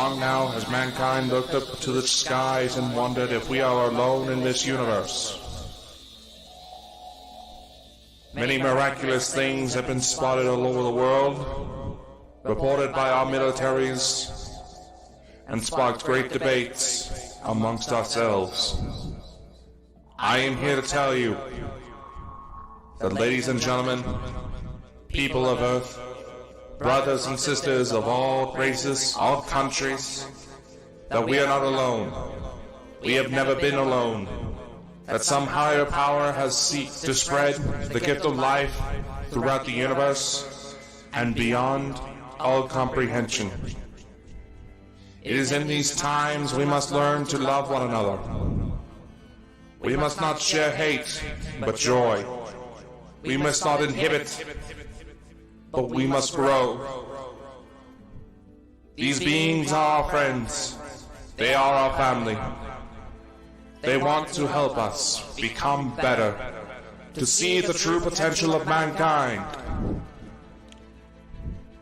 long now has mankind looked up to the skies and wondered if we are alone in this universe? Many miraculous things have been spotted all over the world, reported by our militaries, and sparked great debates amongst ourselves. I am here to tell you that, ladies and gentlemen, people of Earth, brothers and sisters of all races, all countries, that we are not alone. We have never been alone. That some higher power has sought to spread the gift of life throughout the universe and beyond all comprehension. It is in these times we must learn to love one another. We must not share hate, but joy. We must not inhibit, but we must grow. These beings are our friends. They are our family. They want to help us become better, to see the true potential of mankind.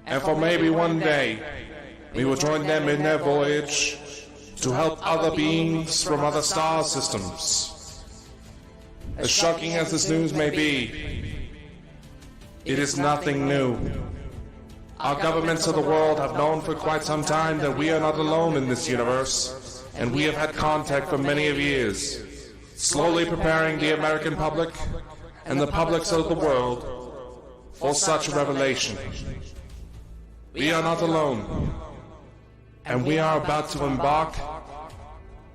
And for maybe one day, we will join them in their voyage to help other beings from other star systems. As shocking as this news may be, it is nothing new. Our governments of the world have known for quite some time that we are not alone in this universe, and we have had contact for many of years, slowly preparing the American public and the publics of the world for such a revelation. We are not alone, and we are about to embark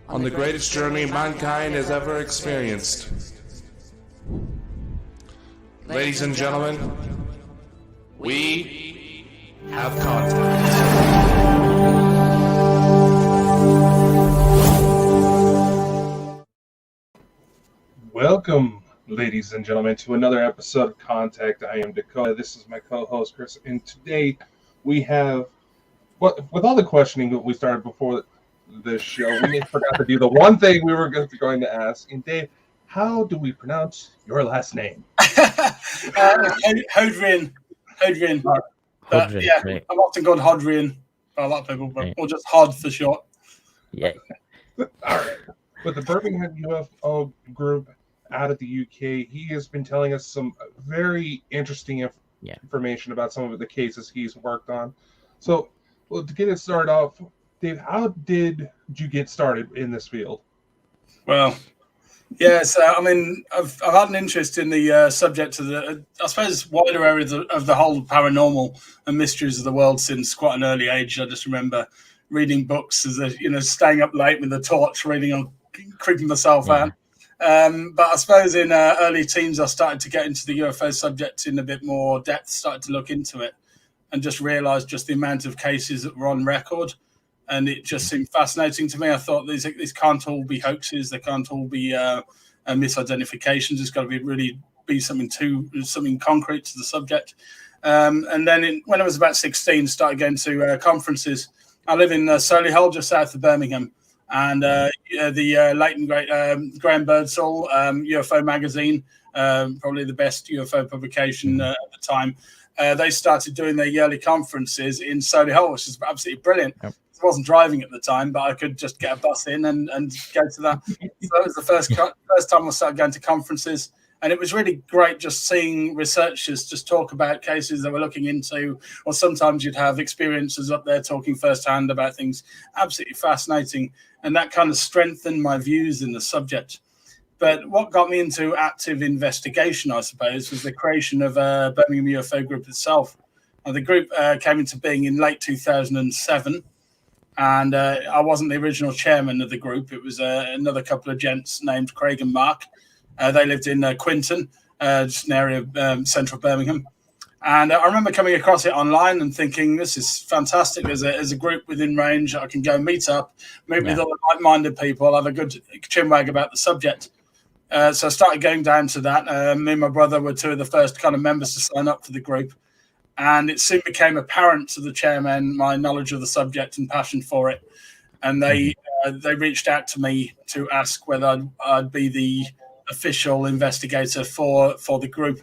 on the greatest journey mankind has ever experienced. Ladies and gentlemen, we have contact. Welcome, ladies and gentlemen, to another episode of Contact. I am Dakota. This is my co-host, Chris, and today we have, with all the questioning that we started before this show, we forgot to do the one thing we were going to ask. And Dave, how do we pronounce your last name? Hodrien. Hodrien. Yeah, right. I'm often called Hodrien by a lot of people, or just Hod for short. Yeah. All right. With the Birmingham UFO Group out of the UK, he has been telling us some very interesting information about some of the cases he's worked on. So, well, to get it started off, Dave, how did you get started in this field? Well, yes, I mean, I've had an interest in the subject of the, I suppose, wider areas of the whole paranormal and mysteries of the world since quite an early age. I just remember reading books as staying up late with a torch, reading on, creeping myself out. But I suppose in early teens, I started to get into the UFO subject in a bit more depth, started to look into it, and just realised just the amount of cases that were on record. And it just seemed fascinating to me. I thought these can't all be hoaxes. They can't all be misidentifications. It's got to be something concrete to the subject. And then when I was about 16, started going to conferences. I live in Solihull, just south of Birmingham. And the late and great Graham Birdsall UFO magazine, probably the best UFO publication at the time, they started doing their yearly conferences in Solihull, which is absolutely brilliant. Yep. I wasn't driving at the time, but I could just get a bus in and go to that. So that was the first time I started going to conferences. And it was really great just seeing researchers just talk about cases they were looking into, or sometimes you'd have experiencers up there talking firsthand about things. Absolutely fascinating. And that kind of strengthened my views in the subject. But what got me into active investigation, I suppose, was the creation of Birmingham UFO Group itself. Now, the group came into being in late 2007. And I wasn't the original chairman of the group. It was another couple of gents named Craig and Mark. They lived in Quinton, just an area of central Birmingham. And I remember coming across it online and thinking, this is fantastic. There's a group within range. I can go meet up, meet with other like-minded people, have a good chinwag about the subject. So I started going down to that. Me and my brother were two of the first kind of members to sign up for the group. And it soon became apparent to the chairman my knowledge of the subject and passion for it. And they reached out to me to ask whether I'd be the official investigator for the group.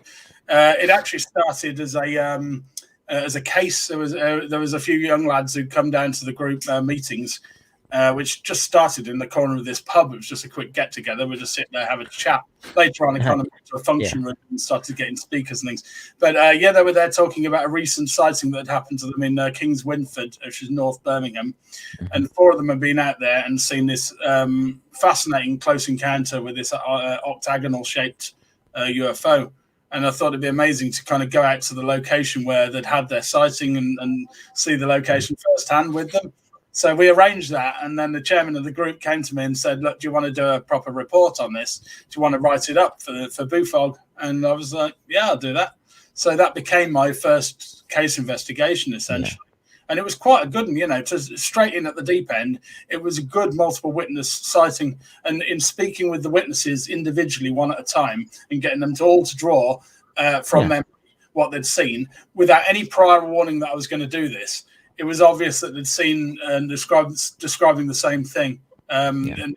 It actually started as a as a case. There was a few young lads who'd come down to the group meetings, which just started in the corner of this pub. It was just a quick get together. We'd just sit there, have a chat. Later on, it kind of moved to a function room and started getting speakers and things. But they were there talking about a recent sighting that had happened to them in Kings Winford, which is North Birmingham. And 4 of them had been out there and seen this fascinating close encounter with this octagonal shaped UFO. And I thought it'd be amazing to kind of go out to the location where they'd had their sighting and see the location firsthand with them. So we arranged that, and then the chairman of the group came to me and said, "Look, do you want to do a proper report on this? Do you want to write it up for BUFOG?" And I was like, "Yeah, I'll do that." So that became my first case investigation, essentially. And it was quite a good one, to straight in at the deep end. It was a good multiple witness sighting. And in speaking with the witnesses individually, one at a time, and getting them to all to draw from memory what they'd seen without any prior warning that I was going to do this, it was obvious that they'd seen and describing the same thing. And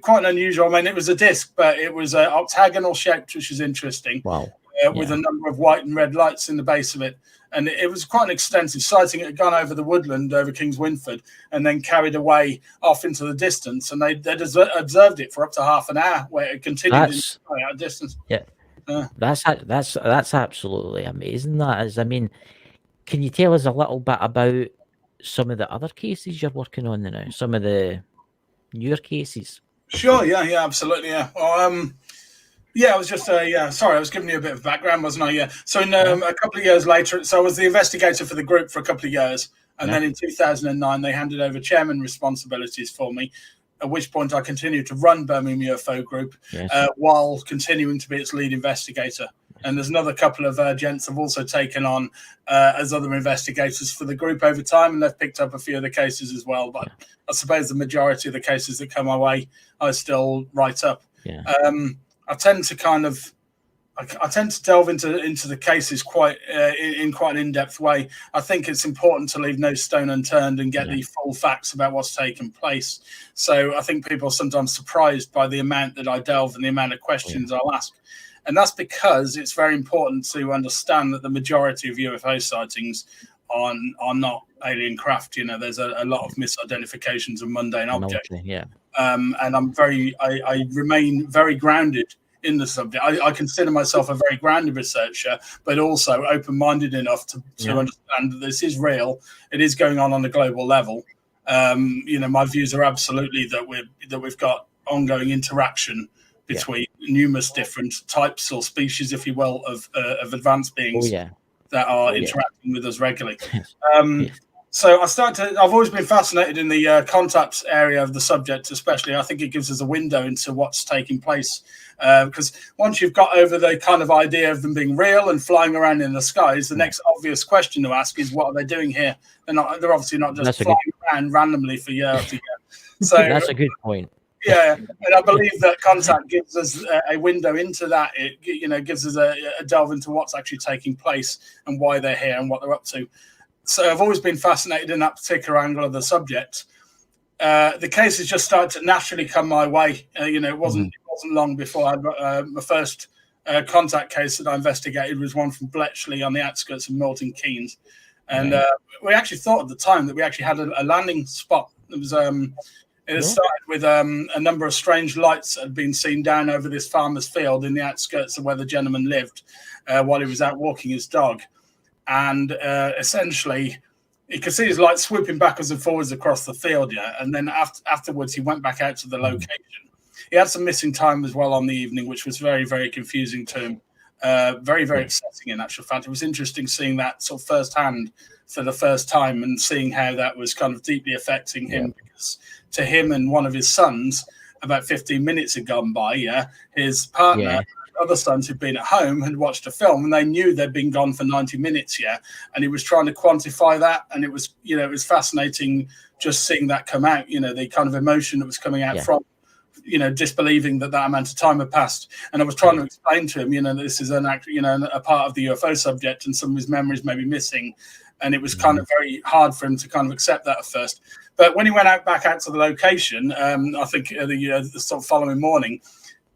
quite unusual. I mean, it was a disc, but it was octagonal shaped, which is interesting. Wow. With a number of white and red lights in the base of it. And it was quite an extensive sighting. It had gone over the woodland over Kings Winford and then carried away off into the distance. And they'd observed it for up to half an hour, where it continued in distance. Yeah, that's absolutely amazing. That is. I mean, can you tell us a little bit about some of the other cases you're working on now? Some of the newer cases? Sure. Yeah. Absolutely. Yeah. Well, I was just, sorry, I was giving you a bit of background, wasn't I? Yeah. So in a couple of years later, so I was the investigator for the group for a couple of years. And then in 2009, they handed over chairman responsibilities for me, at which point I continued to run Birmingham UFO Group while continuing to be its lead investigator. And there's another couple of gents I've also taken on as other investigators for the group over time, and they've picked up a few of the cases as well. But I suppose the majority of the cases that come my way, I still write up. Yeah. I tend to delve into the cases quite in quite an in-depth way. I think it's important to leave no stone unturned and get the full facts about what's taken place. So I think people are sometimes surprised by the amount that I delve and the amount of questions I'll ask. And that's because it's very important to understand that the majority of UFO sightings are not alien craft. There's a lot of misidentifications of mundane objects. And I remain very grounded in the subject. I consider myself a very grounded researcher, but also open-minded enough to understand that this is real. It is going on a global level. My views are absolutely that we've got ongoing interaction between numerous different types or species, if you will, of advanced beings that are interacting with us regularly. So I've always been fascinated in the contacts area of the subject, especially. I think it gives us a window into what's taking place. Because once you've got over the kind of idea of them being real and flying around in the skies, the next obvious question to ask is, what are they doing here? They're obviously not just flying around randomly for year after year. So that's a good point. Yeah, and I believe that contact gives us a window into that. It gives us a delve into what's actually taking place and why they're here and what they're up to. So I've always been fascinated in that particular angle of the subject. The cases just started to naturally come my way. It wasn't long before I got my first contact case that I investigated was one from Bletchley on the outskirts of Milton Keynes. And we actually thought at the time that we actually had a landing spot. It was it had started with a number of strange lights that had been seen down over this farmer's field in the outskirts of where the gentleman lived while he was out walking his dog. And essentially, you could see his light swooping backwards and forwards across the field, and then afterwards he went back out to the location. He had some missing time as well on the evening, which was very, very confusing to him. Very, very upsetting in actual fact. It was interesting seeing that sort of firsthand for the first time and seeing how that was kind of deeply affecting him, because to him and one of his sons, about 15 minutes had gone by, his partner, other sons who'd been at home had watched a film and they knew they'd been gone for 90 minutes, and he was trying to quantify that, and it was, it was fascinating just seeing that come out, the kind of emotion that was coming out from, disbelieving that amount of time had passed. And I was trying to explain to him, that this is a part of the UFO subject and some of his memories may be missing. And it was kind of very hard for him to kind of accept that at first. But when he went back out to the location, I think the sort of following morning,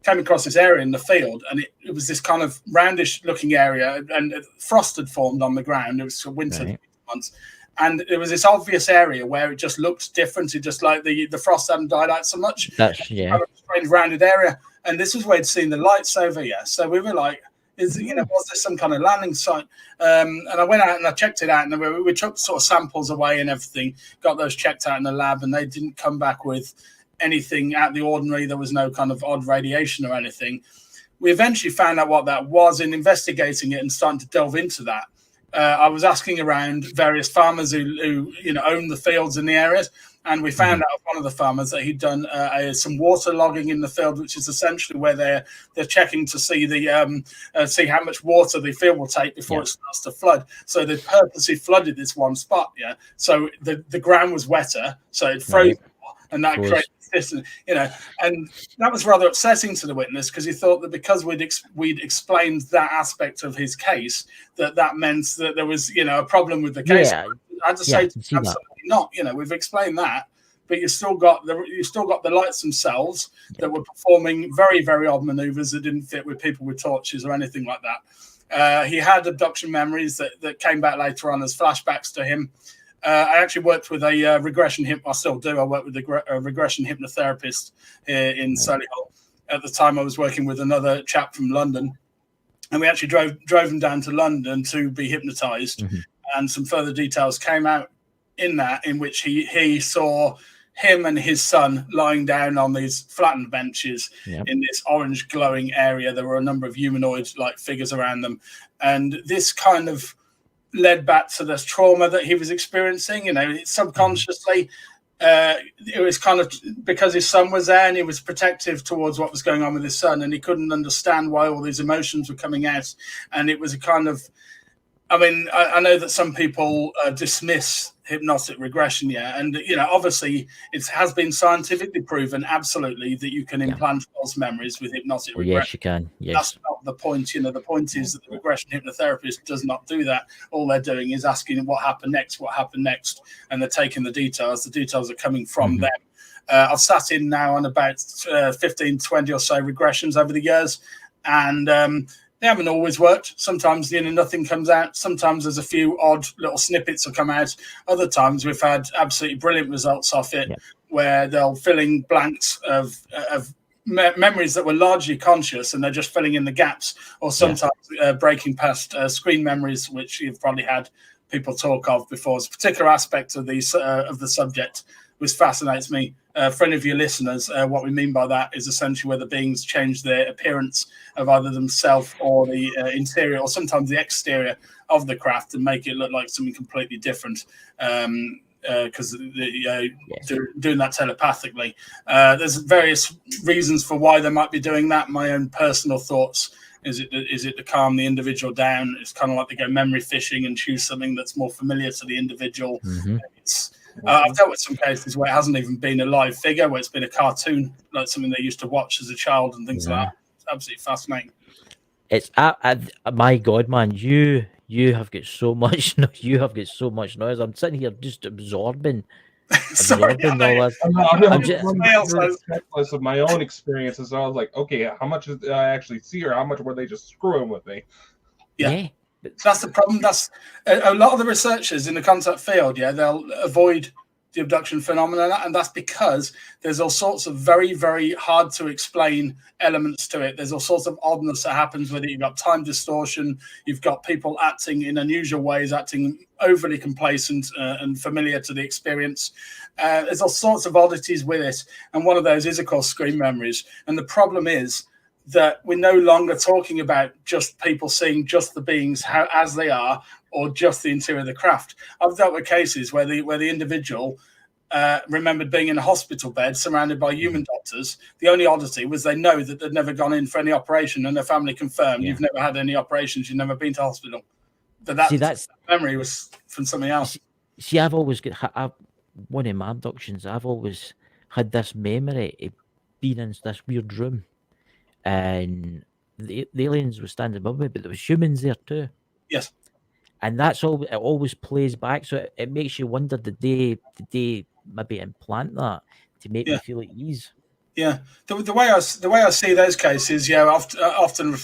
came across this area in the field, and it was this kind of roundish looking area, and frost had formed on the ground. It was winter months. And it was this obvious area where it just looked different. It just like the frost hadn't died out so much. That's kind of a strange rounded area. And this is where we'd seen the lights over here. So we were like, was there some kind of landing site? And I went out and I checked it out, and we took sort of samples away and everything, got those checked out in the lab, and they didn't come back with anything out of the ordinary. There was no kind of odd radiation or anything. We eventually found out what that was in investigating it and starting to delve into that. I was asking around various farmers who own the fields in the areas, and we found out one of the farmers that he'd done some water logging in the field, which is essentially where they're checking to see see how much water the field will take before it starts to flood. So they purposely flooded this one spot, so the ground was wetter, so it froze, and that created this, and that was rather upsetting to the witness, because he thought that because we'd explained that aspect of his case, that meant that there was a problem with the case. I had to say absolutely not. We've explained that, but you still got the lights themselves that were performing very, very odd maneuvers that didn't fit with people with torches or anything like that. He had abduction memories that came back later on as flashbacks to him. I actually worked with a regression I still do. I work with a regression hypnotherapist here in Solihull. At the time, I was working with another chap from London, and we actually drove him down to London to be hypnotized. And some further details came out in which he saw him and his son lying down on these flattened benches in this orange glowing area. There were a number of humanoid-like figures around them, and this kind of led back to this trauma that he was experiencing. Subconsciously, it was kind of because his son was there, and he was protective towards what was going on with his son, and he couldn't understand why all these emotions were coming out. And it was a kind of, I know that some people dismiss hypnotic regression, and obviously it has been scientifically proven absolutely that you can implant false memories with hypnotic regression. Yes, you can. Yes. That's not the point. The point is that the regression hypnotherapist does not do that. All they're doing is asking what happened next, and they're taking the details. The details are coming from them. I've sat in now on about 15, 20 or so regressions over the years, and they haven't always worked. Sometimes nothing comes out. Sometimes there's a few odd little snippets that come out. Other times we've had absolutely brilliant results off it, where they'll fill in blanks of memories that were largely conscious, and they're just filling in the gaps, or sometimes breaking past screen memories, which you've probably had people talk of before. It's a particular aspect of the subject which fascinates me. For any of your listeners, what we mean by that is essentially where the beings change their appearance of either themselves or the interior, or sometimes the exterior of the craft, and make it look like something completely different, because they're doing that telepathically. There's various reasons for why they might be doing that. My own personal thoughts: is it to calm the individual down? It's kind of like they go memory fishing and choose something that's more familiar to the individual. I've dealt with some cases where it hasn't even been a live figure, where it's been a cartoon, like something they used to watch as a child and things like that. It's absolutely fascinating. It's my God, man, you have got so much. You have got so much noise. I'm sitting here just absorbing Sorry, all that. I'm just of my own experiences. So I was like, okay, how much did I actually see, or how much were they just screwing with me? Yeah. That's the problem. That's a lot of the researchers in the contact field. They'll avoid the abduction phenomenon, and that's because there's all sorts of very, very hard to explain elements to it. There's all sorts of oddness that happens with it. You've got time distortion. You've got people acting in unusual ways, acting overly complacent and familiar to the experience. There's all sorts of oddities with it, and one of those is, of course, screen memories. And the problem is that we're no longer talking about just people seeing just the beings as they are, or just the interior of the craft. I've dealt with cases where the individual remembered being in a hospital bed surrounded by human doctors. The only oddity was they know that they'd never gone in for any operation, and their family confirmed, you've never had any operations, you've never been to hospital. But that memory was from something else. See, I've always got one of my abductions. I've always had this memory of being in this weird room, and the aliens were standing above me, but there was humans there too. Yes. And that's all. It always plays back, so it makes you wonder: did they maybe implant that to make me feel at ease? Yeah, the way I see those cases, yeah, often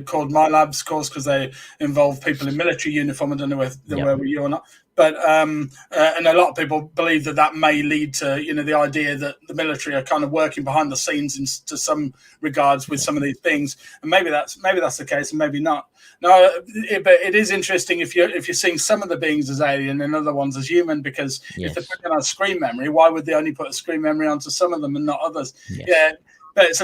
called my labs course because they involve people in military uniform. I don't know whether they were with you or not, but and a lot of people believe that may lead to the idea that the military are kind of working behind the scenes to some regards with some of these beings, and maybe that's the case, and maybe not. No, but it is interesting if you're seeing some of the beings as alien and other ones as human, because if they're putting on a screen memory, why would they only put a screen memory onto some of them and not others? Yes. Yeah, but it's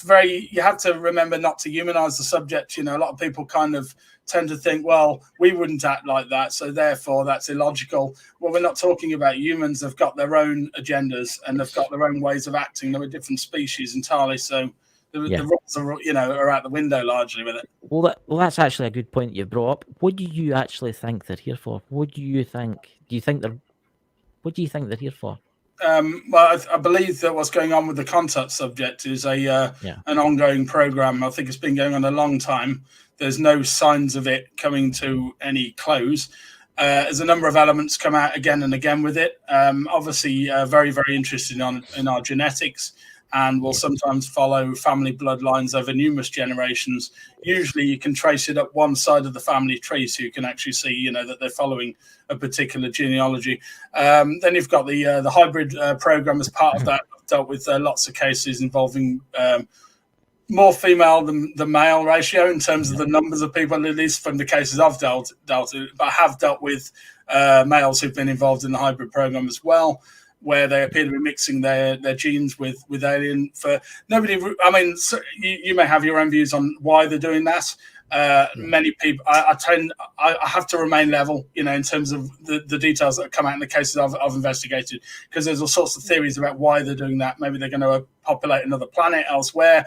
very. You have to remember not to humanize the subject. A lot of people kind of tend to think, well, we wouldn't act like that, so therefore that's illogical. Well, we're not talking about humans. They've got their own agendas and they've got their own ways of acting. They're a different species entirely, so. The rules are out the window largely with it. Well, that's actually a good point you brought up. What do you actually think they're here for? What do you think? What do you think they're here for? Well, I believe that what's going on with the contact subject is an ongoing program. I think it's been going on a long time. There's no signs of it coming to any close. There's a number of elements come out again and again with it. Obviously, very, very interested in our genetics. And will sometimes follow family bloodlines over numerous generations. Usually you can trace it up one side of the family tree, so you can actually see, that they're following a particular genealogy. Then you've got the hybrid program as part of that. I've dealt with lots of cases involving more female than male ratio in terms of the numbers of people, at least from the cases I've dealt with. But I have dealt with males who've been involved in the hybrid program as well, where they appear to be mixing their genes with alien. For nobody, I mean, you may have your own views on why they're doing that. Many people, I have to remain level, in terms of the details that come out in the cases I've investigated, because there's all sorts of theories about why they're doing that. Maybe they're going to populate another planet elsewhere.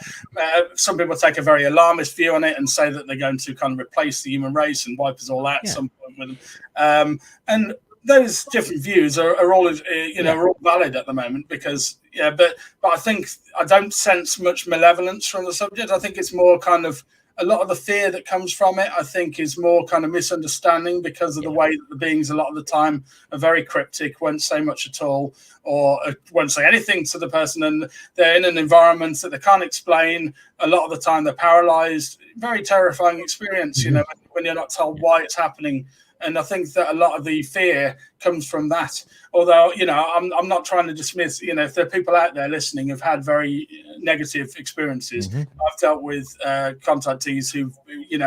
Some people take a very alarmist view on it and say that they're going to kind of replace the human race and wipe us all out at some point with them. And those different views are all are all valid at the moment, because but I think I don't sense much malevolence from the subject. I think it's more kind of a lot of the fear that comes from it, I think, is more kind of misunderstanding because of the way that the beings a lot of the time are very cryptic, won't say much at all, or won't say anything to the person, and they're in an environment that they can't explain. A lot of the time they're paralyzed. Very terrifying experience, when you're not told why it's happening. And I think that a lot of the fear comes from that. Although, I'm not trying to dismiss, if there are people out there listening who've had very negative experiences. I've dealt with contactees who've,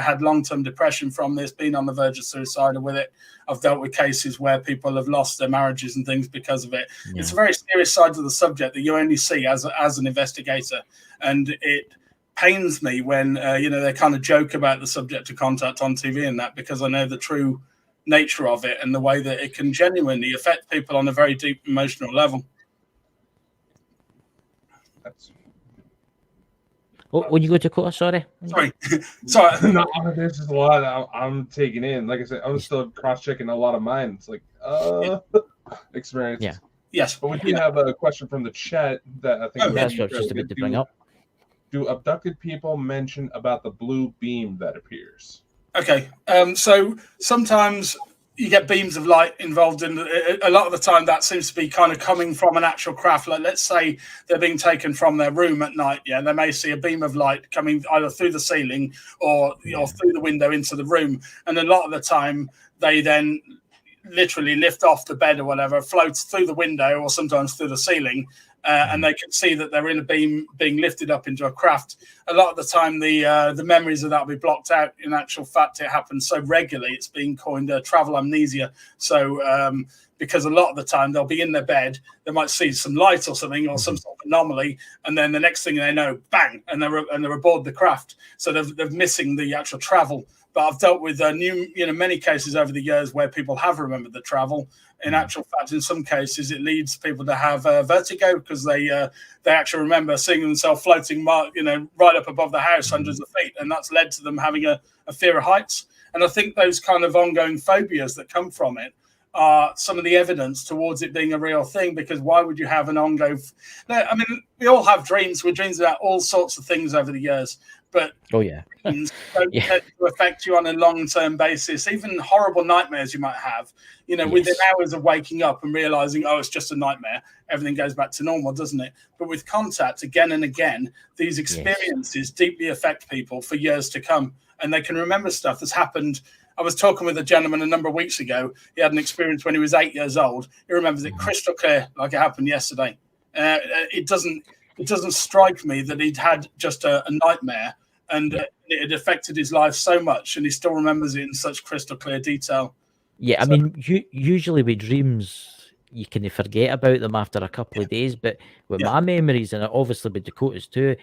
had long-term depression from this, been on the verge of suicide with it. I've dealt with cases where people have lost their marriages and things because of it. Yeah. It's a very serious side of the subject that you only see as an investigator. And it pains me when, they kind of joke about the subject of contact on TV and that, because I know the true nature of it and the way that it can genuinely affect people on a very deep emotional level. When you go to court, sorry. Sorry. No, this is a lot I'm taking in. Like I said, I'm still cross-checking a lot of mine. It's like, experience. Yeah. Yes. But we do have a question from the chat that I think that's just a bit to bring up. Do abducted people mention about the blue beam that appears? Okay, so sometimes you get beams of light involved in a lot of the time. That seems to be kind of coming from an actual craft. Like, let's say they're being taken from their room at night. Yeah, they may see a beam of light coming either through the ceiling or through the window into the room. And a lot of the time, they then literally lift off the bed or whatever, floats through the window or sometimes through the ceiling. And they can see that they're in a beam being lifted up into a craft. A lot of the time, the memories of that will be blocked out. In actual fact, it happens so regularly, it's being coined travel amnesia. So because a lot of the time they'll be in their bed, they might see some light or something or some sort of anomaly, and then the next thing they know, bang, and they're aboard the craft. So they're missing the actual travel. But I've dealt with many cases over the years where people have remembered the travel. In actual fact, in some cases, it leads people to have vertigo because they actually remember seeing themselves floating, right up above the house, hundreds of feet, and that's led to them having a fear of heights. And I think those kind of ongoing phobias that come from it are some of the evidence towards it being a real thing. Because why would you have an ongoing? I mean, we all have dreams. We dreams about all sorts of things over the years. but Oh yeah. don't Yeah. tend to affect you on a long-term basis. Even horrible nightmares you might have, within hours of waking up and realizing, oh, it's just a nightmare, everything goes back to normal, doesn't it? But with contact, again and again, these experiences deeply affect people for years to come, and they can remember stuff that's happened. I was talking with a gentleman a number of weeks ago. He had an experience when he was 8 years old. He remembers it crystal clear, like it happened yesterday. It doesn't strike me that he'd had just a nightmare, and it had affected his life so much, and he still remembers it in such crystal clear detail. Yeah, I mean, usually with dreams, you can forget about them after a couple of days, but with my memories, and obviously with Dakota's too,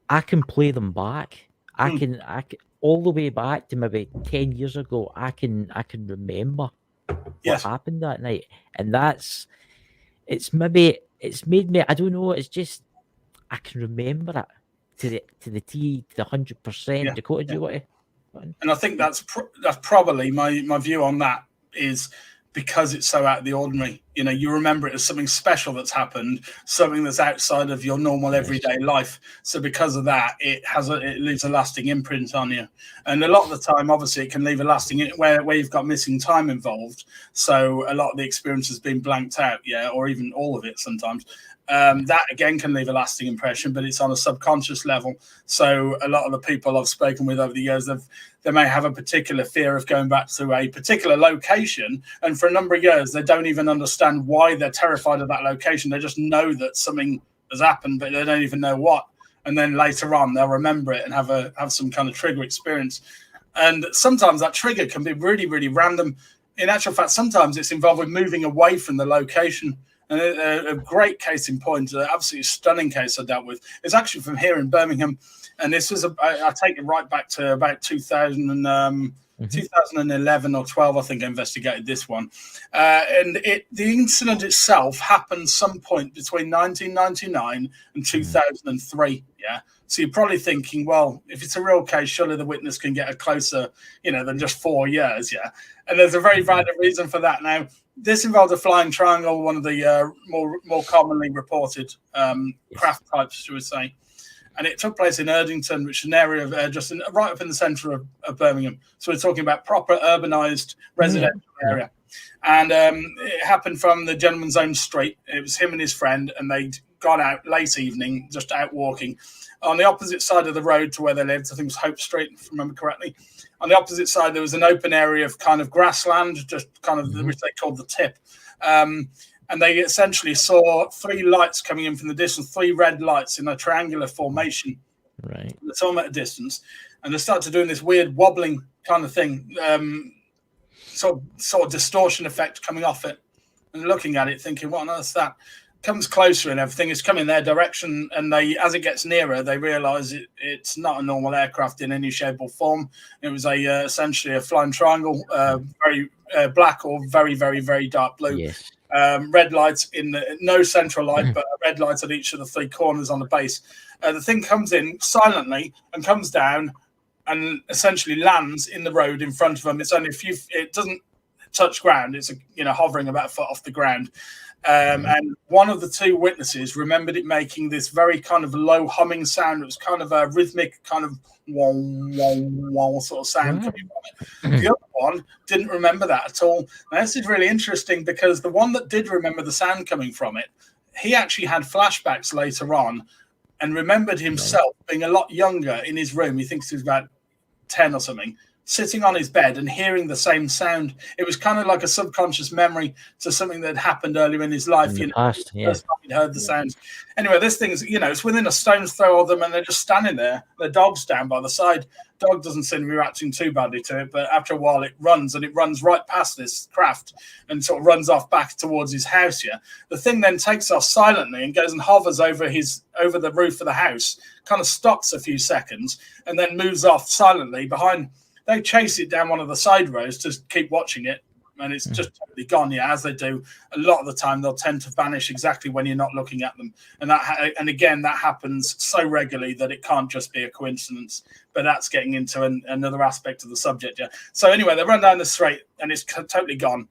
I can play them back. I can all the way back to maybe 10 years ago. I can remember what happened that night, and it's made me. I don't know. It's just I can remember it to the 100%. Dakota, do you want to? And I think that's probably my view on that is because it's so out of the ordinary. You remember it as something special that's happened, something that's outside of your normal everyday life. So because of that, it leaves a lasting imprint on you. And a lot of the time, obviously, it can leave a lasting where you've got missing time involved. So a lot of the experience has been blanked out, or even all of it sometimes. That again can leave a lasting impression, but it's on a subconscious level. So a lot of the people I've spoken with over the years, they may have a particular fear of going back to a particular location, and for a number of years they don't even understand why they're terrified of that location. They just know that something has happened, but they don't even know what. And then later on they'll remember it and have some kind of trigger experience. And sometimes that trigger can be really, really random. In actual fact, sometimes it's involved with moving away from the location. And a great case in point, an absolutely stunning case I dealt with, is actually from here in Birmingham. And this was, I take it right back to about 2011 or 12, I think I investigated this one. And the incident itself happened some point between 1999 and 2003, So you're probably thinking, well, if it's a real case, surely the witness can get a closer, than just 4 years, And there's a very valid reason for that. Now, this involved a flying triangle, one of the more commonly reported craft types, should we say. And it took place in Erdington, which is an area of right up in the centre of Birmingham. So we're talking about proper urbanised residential area. And it happened from the gentleman's own street. It was him and his friend, and they'd gone out late evening, just out walking. On the opposite side of the road to where they lived, I think it was Hope Street, if I remember correctly. On the opposite side, there was an open area of kind of grassland, just kind of which they called the tip. And they essentially saw 3 lights coming in from the distance, 3 red lights in a triangular formation. Right. They saw them at a distance. And they started doing this weird wobbling kind of thing, sort of distortion effect coming off it. And looking at it, thinking, what on earth is that? Comes closer and everything is coming their direction, and as it gets nearer, they realise it's not a normal aircraft in any shape or form. It was essentially a flying triangle, very black or very, very, very dark blue. Yes. Red lights no central light, but red lights at each of the 3 corners on the base. The thing comes in silently and comes down and essentially lands in the road in front of them. It's only it doesn't touch ground. It's hovering about a foot off the ground. And one of the 2 witnesses remembered it making this very kind of low humming sound. It was kind of a rhythmic kind of wah, wah, wah sort of sound coming from it. The other one didn't remember that at all. Now, this is really interesting because the one that did remember the sound coming from it, he actually had flashbacks later on and remembered himself being a lot younger in his room. He thinks he was about 10 or something, sitting on his bed and hearing the same sound. It was kind of like a subconscious memory to something that happened earlier in his life. Past, first time he'd heard the sounds. Anyway, this thing's, it's within a stone's throw of them, and they're just standing there. The dog's down by the side. Dog doesn't seem to be reacting too badly to it, but after a while it runs right past this craft and sort of runs off back towards his house. The thing then takes off silently and goes and hovers over the roof of the house, kind of stops a few seconds, and then moves off silently behind. They chase it down one of the side roads to keep watching it, and it's just totally gone. As they do a lot of the time, they'll tend to vanish exactly when you're not looking at them, and again that happens so regularly that it can't just be a coincidence. But that's getting into another aspect of the subject. So anyway, they run down the street and it's totally gone.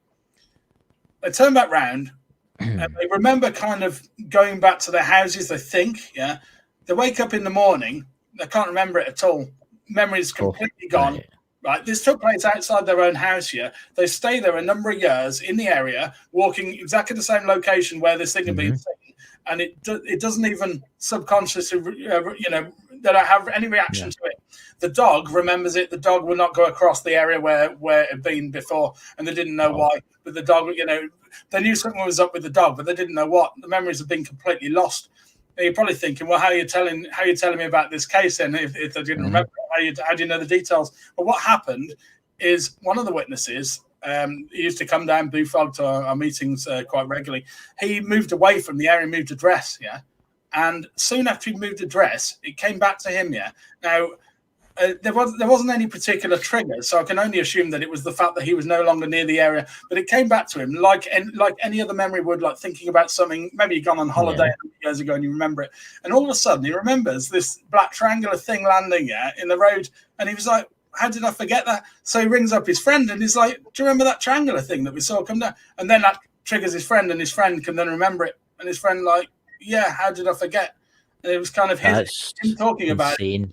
They turn back round and they remember kind of going back to their houses. They think, They wake up in the morning. They can't remember it at all. Memory's completely gone. Right, this took place outside their own house here. They stay there a number of years in the area, walking exactly the same location where this thing had been seen, and it doesn't even subconsciously, they don't have any reaction to it. The dog remembers it. The dog will not go across the area where it had been before, and they didn't know why. But the dog, they knew something was up with the dog, but they didn't know what. The memories have been completely lost. And you're probably thinking, well, how are you telling me about this case then if they didn't remember it? How do you know the details? But what happened is one of the witnesses, he used to come down BUFOG to our meetings quite regularly. He moved away from the area, moved address, and soon after he moved address, it came back to him, Now, there wasn't any particular trigger, so I can only assume that it was the fact that he was no longer near the area. But it came back to him like any other memory would, like thinking about something. Maybe he'd gone on holiday years ago and you remember it, and all of a sudden he remembers this black triangular thing landing in the road, and he was like, "How did I forget that?" So he rings up his friend and he's like, "Do you remember that triangular thing that we saw come down?" And then that triggers his friend, and his friend can then remember it, and his friend like, "Yeah, how did I forget?" And it was kind of him talking about it.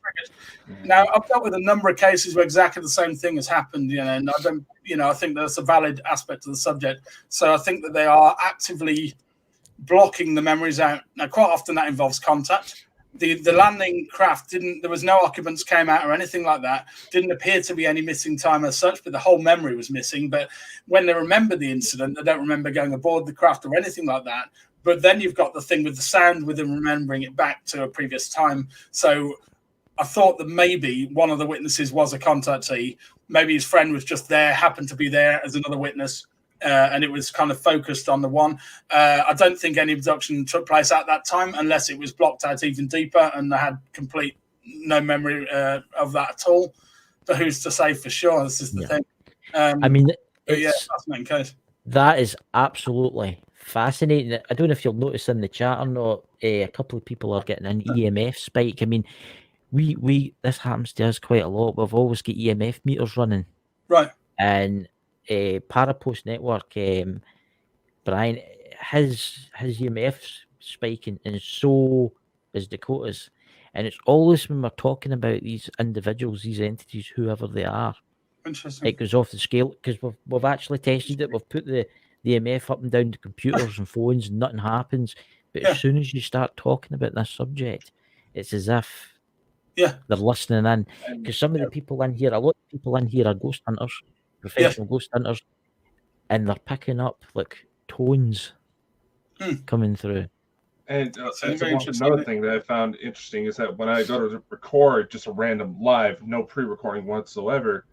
Now, I've dealt with a number of cases where exactly the same thing has happened, and I think that's a valid aspect of the subject. So I think that they are actively blocking the memories out. Now, quite often that involves contact. The landing craft there was no occupants came out or anything like that. Didn't appear to be any missing time as such, but the whole memory was missing. But when they remember the incident, they don't remember going aboard the craft or anything like that. But then you've got the thing with the sound with them remembering it back to a previous time. So I thought that maybe one of the witnesses was a contactee. Maybe his friend was just there, happened to be there as another witness, and it was kind of focused on the one. I don't think any abduction took place at that time unless it was blocked out even deeper and they had complete no memory of that at all. But who's to say for sure? This is the thing. I mean, fascinating case. That is absolutely fascinating. I don't know if you'll notice in the chat or not, a couple of people are getting an EMF spike. I mean, this happens to us quite a lot. We've always got EMF meters running, right? And Parapost Network, Brian, his EMF's spiking, and so is Dakota's. And it's always when we're talking about these individuals, these entities, whoever they are, interesting, it goes off the scale, because we've actually tested it. We've put the EMF up and down to computers and phones, and nothing happens. But as soon as you start talking about this subject, it's as if they're listening in. Because some of the people in here, a lot of people in here are ghost hunters, professional ghost hunters, and they're picking up like tones coming through. And another thing that I found interesting is that when I go to record just a random live, no pre-recording whatsoever,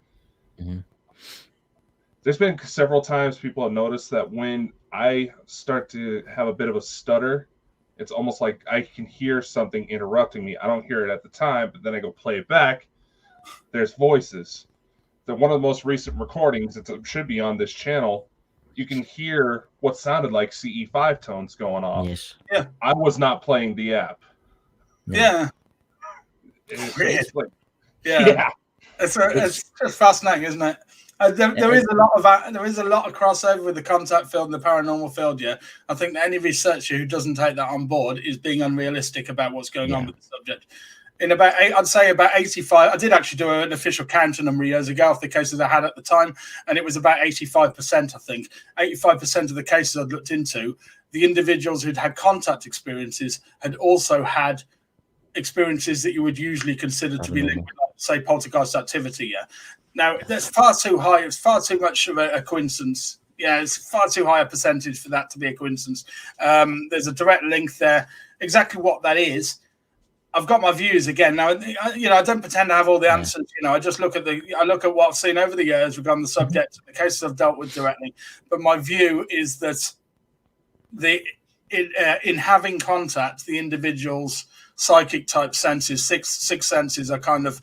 there's been several times people have noticed that when I start to have a bit of a stutter, it's almost like I can hear something interrupting me. I don't hear it at the time, but then I go play it back. There's voices. One of the most recent recordings, it should be on this channel, you can hear what sounded like CE5 tones going off. Yes. Yeah. I was not playing the app. Yeah. It's like, It's just fascinating, isn't it? There is a lot of crossover with the contact field and the paranormal field. Yeah, I think that any researcher who doesn't take that on board is being unrealistic about what's going on with the subject. I'd say about 85. I did actually do an official count a number of years ago of the cases I had at the time, and it was about 85%. I think 85% of the cases I'd looked into, the individuals who'd had contact experiences had also had experiences that you would usually consider to be linked with, say, poltergeist activity. Yeah. Now, that's far too high. It's far too much of a coincidence. Yeah, it's far too high a percentage for that to be a coincidence. There's a direct link there. Exactly what that is, I've got my views again. Now, I don't pretend to have all the answers. I just look at what I've seen over the years regarding the subject, the cases I've dealt with directly. But my view is that in having contact, the individual's psychic type senses, six senses are kind of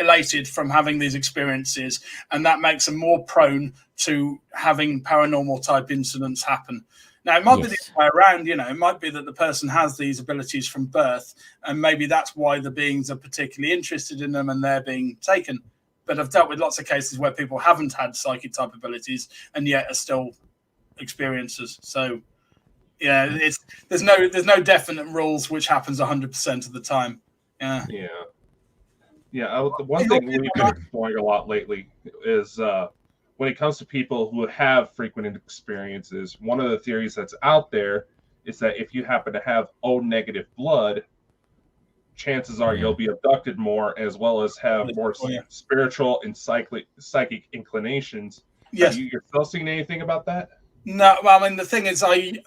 elated from having these experiences, and that makes them more prone to having paranormal type incidents happen. Now, it might be the other way around, it might be that the person has these abilities from birth, and maybe that's why the beings are particularly interested in them and they're being taken. But I've dealt with lots of cases where people haven't had psychic type abilities and yet are still experiencers. So, there's no definite rules which happens 100% of the time. Yeah. The one thing we've been exploring a lot lately is when it comes to people who have frequent experiences. One of the theories that's out there is that if you happen to have O negative blood, chances are you'll be abducted more, as well as have more spiritual and psychic inclinations. Yes. Have you yourself seen anything about that? No, well, I mean, the thing is, I've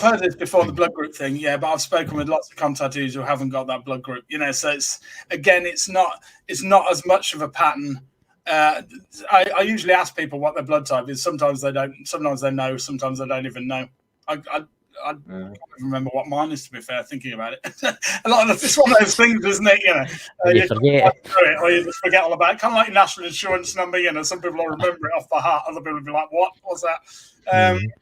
heard this before, the blood group thing, but I've spoken with lots of contactees who haven't got that blood group, so it's not as much of a pattern. I usually ask people what their blood type is. Sometimes they don't, sometimes they know, sometimes they don't even know. I can't remember what mine is, to be fair, thinking about it. A lot of it's one of those things, isn't it? You forget it, or you just forget all about it. Kind of like your national insurance number, some people will remember it off the heart, other people will be like, what was that?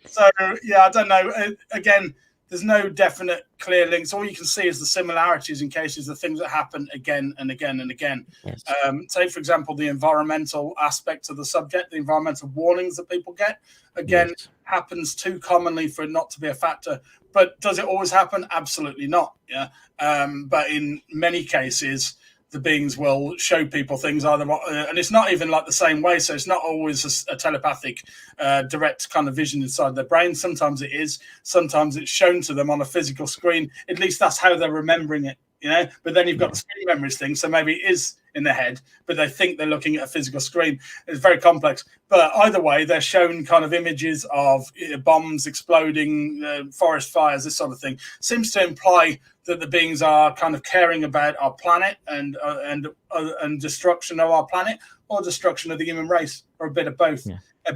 So, I don't know. Again, there's no definite clear links. All you can see is the similarities in cases of things that happen again and again and again. Yes. Take, for example, the environmental aspect of the subject, the environmental warnings that people get, again, happens too commonly for it not to be a factor. But does it always happen? Absolutely not. But in many cases, the beings will show people things either, and it's not even like the same way. So it's not always a telepathic, direct kind of vision inside their brain. Sometimes it is. Sometimes it's shown to them on a physical screen. At least that's how they're remembering it, But then you've got the screen memories thing. So maybe it is in their head, but they think they're looking at a physical screen. It's very complex. But either way, they're shown kind of images of bombs exploding, forest fires, this sort of thing. Seems to imply that the beings are kind of caring about our planet and destruction of our planet, or destruction of the human race, or a bit of both.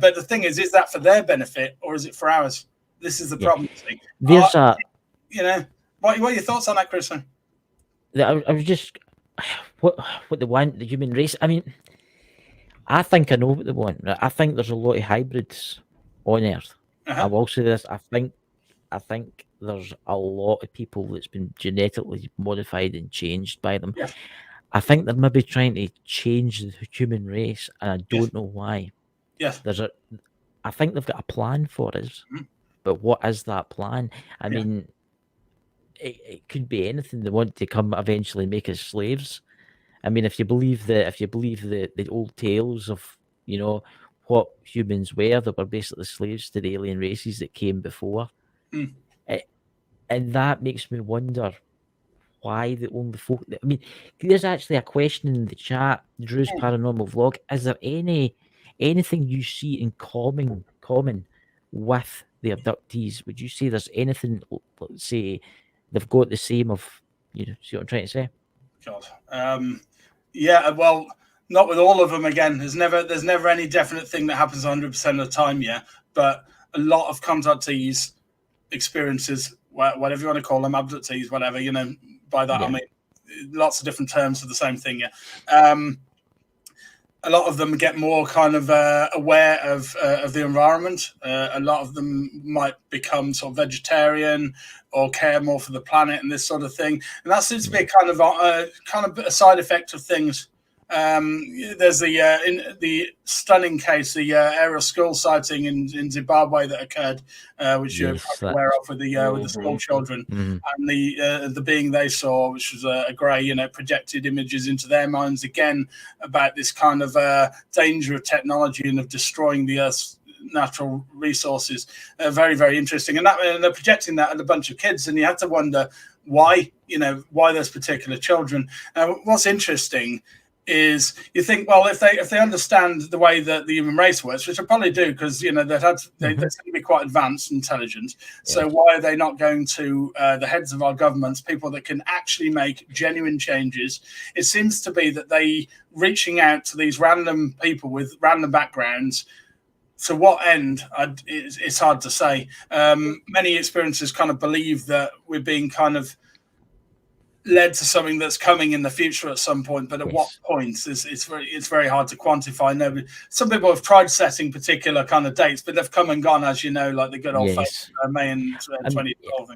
But the thing is that for their benefit, or is it for ours? This is the problem. There's what are your thoughts on that, Chris? I was just what they want, the human race. I mean, I think I know what they want. I think there's a lot of hybrids on Earth. I will say this. I think there's a lot of people that's been genetically modified and changed by them. I think they're maybe trying to change the human race, and I don't know why. I think they've got a plan for us, but what is that plan? I mean, it could be anything. They want to come eventually make us slaves. I mean, if you believe the old tales of what humans were, they were basically slaves to the alien races that came before. And that makes me wonder why the only folk. I mean, there's actually a question in the chat, Drew's Paranormal Vlog. Is there anything you see in common with the abductees? Would you say there's anything? Let's say they've got the same of see what I'm trying to say? God, well, not with all of them. Again, there's never any definite thing that happens 100% of the time. But a lot of contactees experiences, whatever you want to call them, abductees, whatever, by that I mean lots of different terms for the same thing. A lot of them get more kind of aware of the environment. A lot of them might become sort of vegetarian or care more for the planet and this sort of thing. And that seems to be a kind of a side effect of things. There's the stunning case, the aerial skull sighting in Zimbabwe that occurred, which you're probably aware of with the school children, and the being they saw, which was a grey, projected images into their minds again about this kind of danger of technology and of destroying the Earth's natural resources. Very, very interesting, and they're projecting that at a bunch of kids, and you have to wonder why those particular children. What's interesting is you think, well, if they understand the way that the human race works, which they probably do, because they seem to be quite advanced and intelligent. So why are they not going to the heads of our governments, people that can actually make genuine changes? It seems to be that they reaching out to these random people with random backgrounds. To what end? It's hard to say. Many experiences kind of believe that we're being kind of led to something that's coming in the future at some point, but at what point it's very hard to quantify. Nobody. Some people have tried setting particular kind of dates, but they've come and gone, as you know, like the good old May and 2012.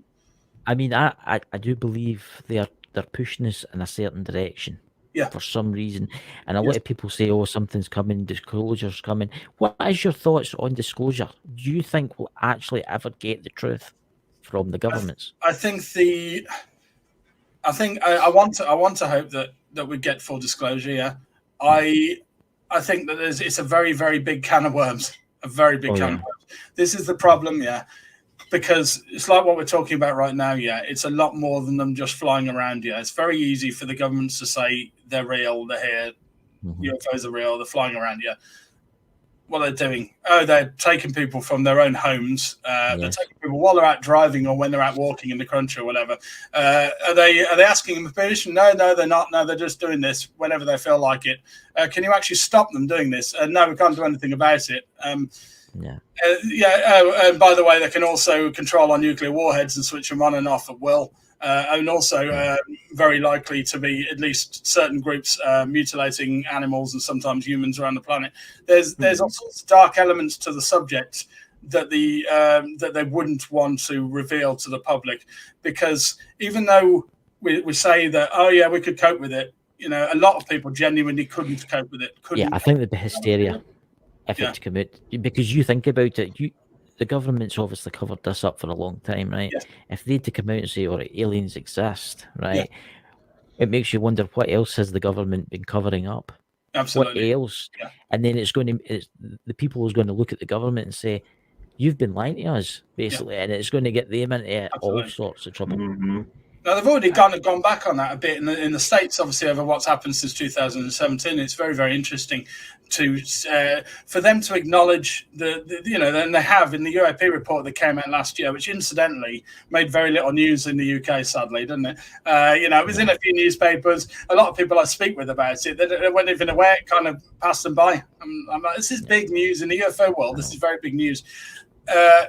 I mean, I do believe they're pushing us in a certain direction. For some reason, and a lot of people say, "Oh, something's coming, disclosure's coming." What is your thoughts on disclosure? Do you think we'll actually ever get the truth from the governments? I think I think I want to hope that we get full disclosure. Yeah, I think that it's a very, very big can of worms. A very big can of worms. This is the problem. Yeah. Because it's like what we're talking about right now, yeah. It's a lot more than them just flying around, yeah. It's very easy for the governments to say they're real, they're here, UFOs are real, they're flying around, yeah. What they're doing? Oh, they're taking people from their own homes. They're taking people while they're out driving or when they're out walking in the country or whatever. Are they asking them permission? No, they're not. No, they're just doing this whenever they feel like it. Can you actually stop them doing this? No, we can't do anything about it. And by the way, they can also control our nuclear warheads and switch them on and off at will. And also very likely to be at least certain groups mutilating animals and sometimes humans around the planet. There's all sorts of dark elements to the subject that that they wouldn't want to reveal to the public, because even though we say that, oh yeah, we could cope with it, a lot of people genuinely couldn't cope with it. I think that the hysteria, if it to come out, because you think about it, the government's obviously covered this up for a long time, right? Yes. If they had to come out and say, "Or aliens exist," right? It makes you wonder what else has the government been covering up. Absolutely. What else? And then the people who's going to look at the government and say, "You've been lying to us," basically, and it's going to get them into all sorts of trouble. Now, they've already gone back on that a bit in the States, obviously, over what's happened since 2017. It's very, very interesting for them to acknowledge and they have in the UAP report that came out last year, which incidentally made very little news in the UK, sadly, didn't it? It was in a few newspapers. A lot of people I speak with about it, they weren't even aware. It kind of passed them by. I'm like, this is big news in the UFO world. This is very big news.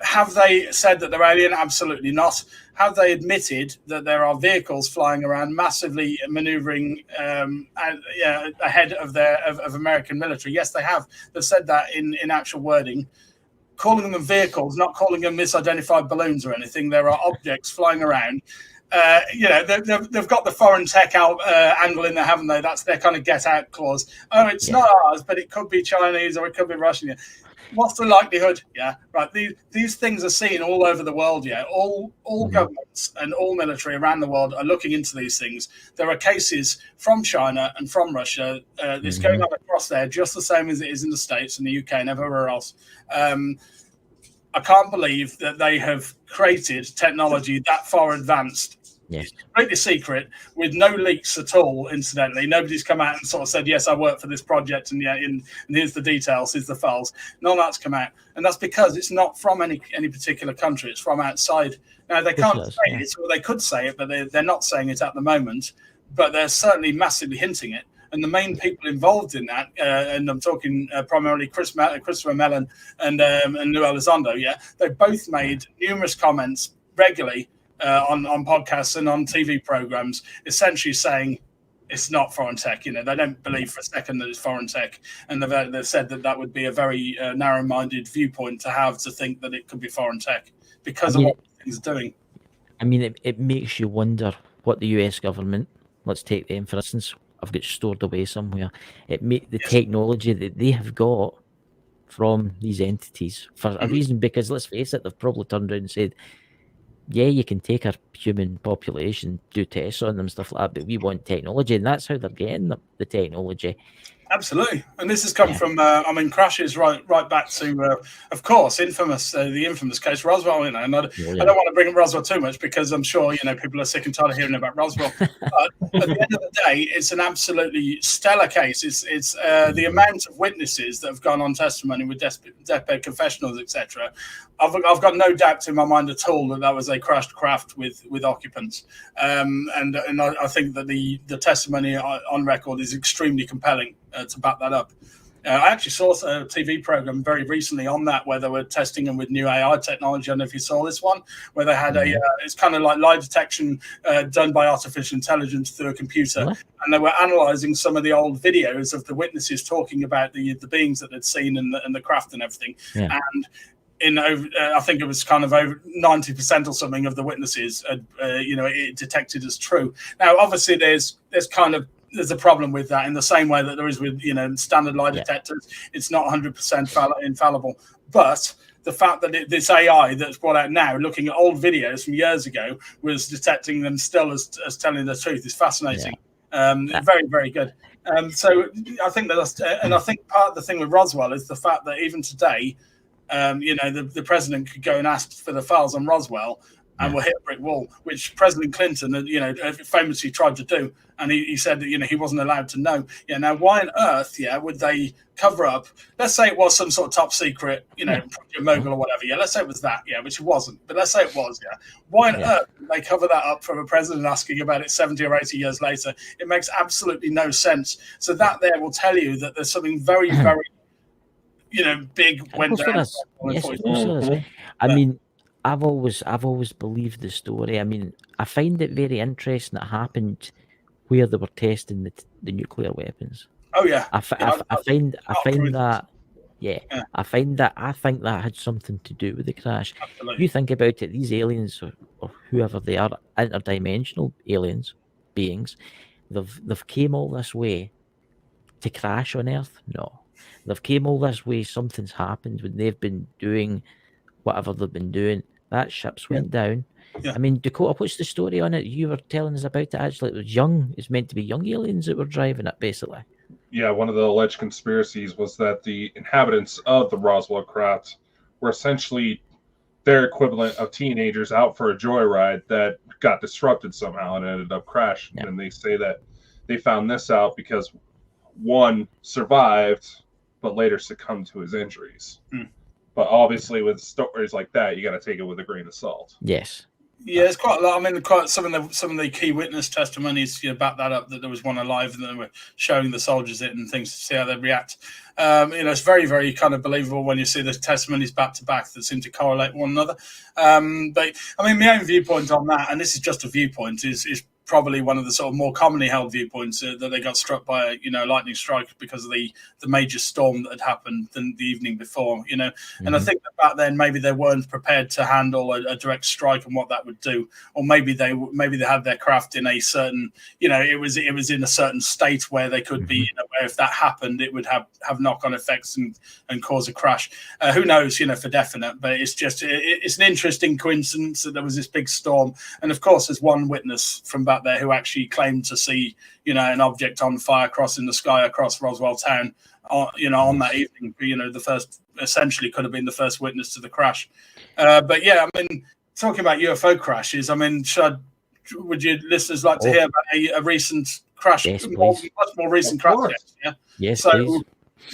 Have they said that they're alien? Absolutely not. Have they admitted that there are vehicles flying around massively maneuvering ahead of American military? Yes, they have. They've said that in actual wording. Calling them vehicles, not calling them misidentified balloons or anything. There are objects flying around. They've got the foreign tech angle in there, haven't they? That's their kind of get out clause. Oh, it's not ours, but it could be Chinese or it could be Russian. What's the likelihood? Yeah, right. These things are seen all over the world. Yeah, all governments and all military around the world are looking into these things. There are cases from China and from Russia. It's going on across there, just the same as it is in the States and the UK and everywhere else. I can't believe that they have created technology that far advanced. Yes. Completely secret, with no leaks at all, incidentally. Nobody's come out and sort of said, yes, I work for this project, and and here's the details, here's the files. None of that's come out. And that's because it's not from any particular country. It's from outside. Now, they can't say it, or they could say it, but they're not saying it at the moment. But they're certainly massively hinting it. And the main people involved in that, and I'm talking primarily Christopher Mellon and Lou Elizondo, they both made numerous comments regularly on podcasts and on TV programs, essentially saying it's not foreign tech. They don't believe for a second that it's foreign tech, and they've said that would be a very narrow-minded viewpoint to think that it could be foreign tech because of what things are doing. I mean, it makes you wonder what the US government, let's take them for instance, have got stored away somewhere. The technology that they have got from these entities for a reason, because let's face it, they've probably turned around and said, yeah, you can take our human population, do tests on them, stuff like that, but we want technology, and that's how they're getting the technology. Absolutely, and this has come from crashes right back to, of course, the infamous case Roswell. And I don't want to bring up Roswell too much because I'm sure people are sick and tired of hearing about Roswell. But at the end of the day, it's an absolutely stellar case. It's the amount of witnesses that have gone on testimony with deathbed confessionals, etc. I've got no doubt in my mind at all that was a crashed craft with occupants, and I think that the testimony on record is extremely compelling to back that up. I actually saw a TV program very recently on that where they were testing them with new AI technology. I don't know if you saw this one, where they had it's kind of like lie detection done by artificial intelligence through a computer. And they were analysing some of the old videos of the witnesses talking about the beings that they'd seen and the craft and everything. Yeah. And I think it was kind of over 90% or something of the witnesses, it detected as true. Now, obviously, there's a problem with that in the same way that there is with standard lie detectors. It's not 100% infallible, but the fact that this AI that's brought out now, looking at old videos from years ago, was detecting them still as telling the truth is fascinating. Very, very good. So I think that's, and I think part of the thing with Roswell is the fact that even today, the president could go and ask for the files on Roswell, and we'll hit a brick wall, which President Clinton, famously tried to do. And he said that, he wasn't allowed to know. Yeah. Now, why on earth, would they cover up? Let's say it was some sort of top secret, Project Mogul or whatever. Yeah. Let's say it was that. Yeah. Which it wasn't. But let's say it was. Yeah. Why on earth did they cover that up from a president asking about it 70 or 80 years later? It makes absolutely no sense. So that there will tell you that there's something very, very, big went down. Yes, I mean, I've always believed the story. I mean, I find it very interesting that happened where they were testing the nuclear weapons. Oh yeah. I think that had something to do with the crash. Absolutely. You think about it, these aliens or whoever they are, interdimensional aliens, beings, they've came all this way to crash on Earth? No. They've came all this way, something's happened when they've been doing whatever they've been doing. That ship's went down. Yeah. I mean, Dakota, what's the story on it? You were telling us about it, actually. It's meant to be young aliens that were driving it, basically. Yeah, one of the alleged conspiracies was that the inhabitants of the Roswell craft were essentially their equivalent of teenagers out for a joyride that got disrupted somehow and ended up crashing. Yeah. And they say that they found this out because one survived, but later succumbed to his injuries. But obviously, with stories like that, you got to take it with a grain of salt. Yes. Yeah, it's quite a lot. I mean, some of the key witness testimonies back that up, that there was one alive and they were showing the soldiers it and things to see how they react. It's very, very kind of believable when you see the testimonies back to back that seem to correlate one another. But I mean, my own viewpoint on that, and this is just a viewpoint, is probably one of the sort of more commonly held viewpoints that they got struck by a lightning strike because of the major storm that had happened the evening before, and I think that back then maybe they weren't prepared to handle a direct strike and what that would do, or maybe they had their craft in a certain, it was in a certain state where they could be, where if that happened it would have knock-on effects and cause a crash. Who knows, for definite, but it's just it's an interesting coincidence that there was this big storm, and of course there's one witness from back there who actually claimed to see an object on fire crossing the sky across Roswell town on that evening. The first, essentially could have been the first witness to the crash. But yeah, I mean, talking about UFO crashes, I mean, would your listeners like to hear about a recent crash? Yes, much more recent crash? Yeah. Yes, so please.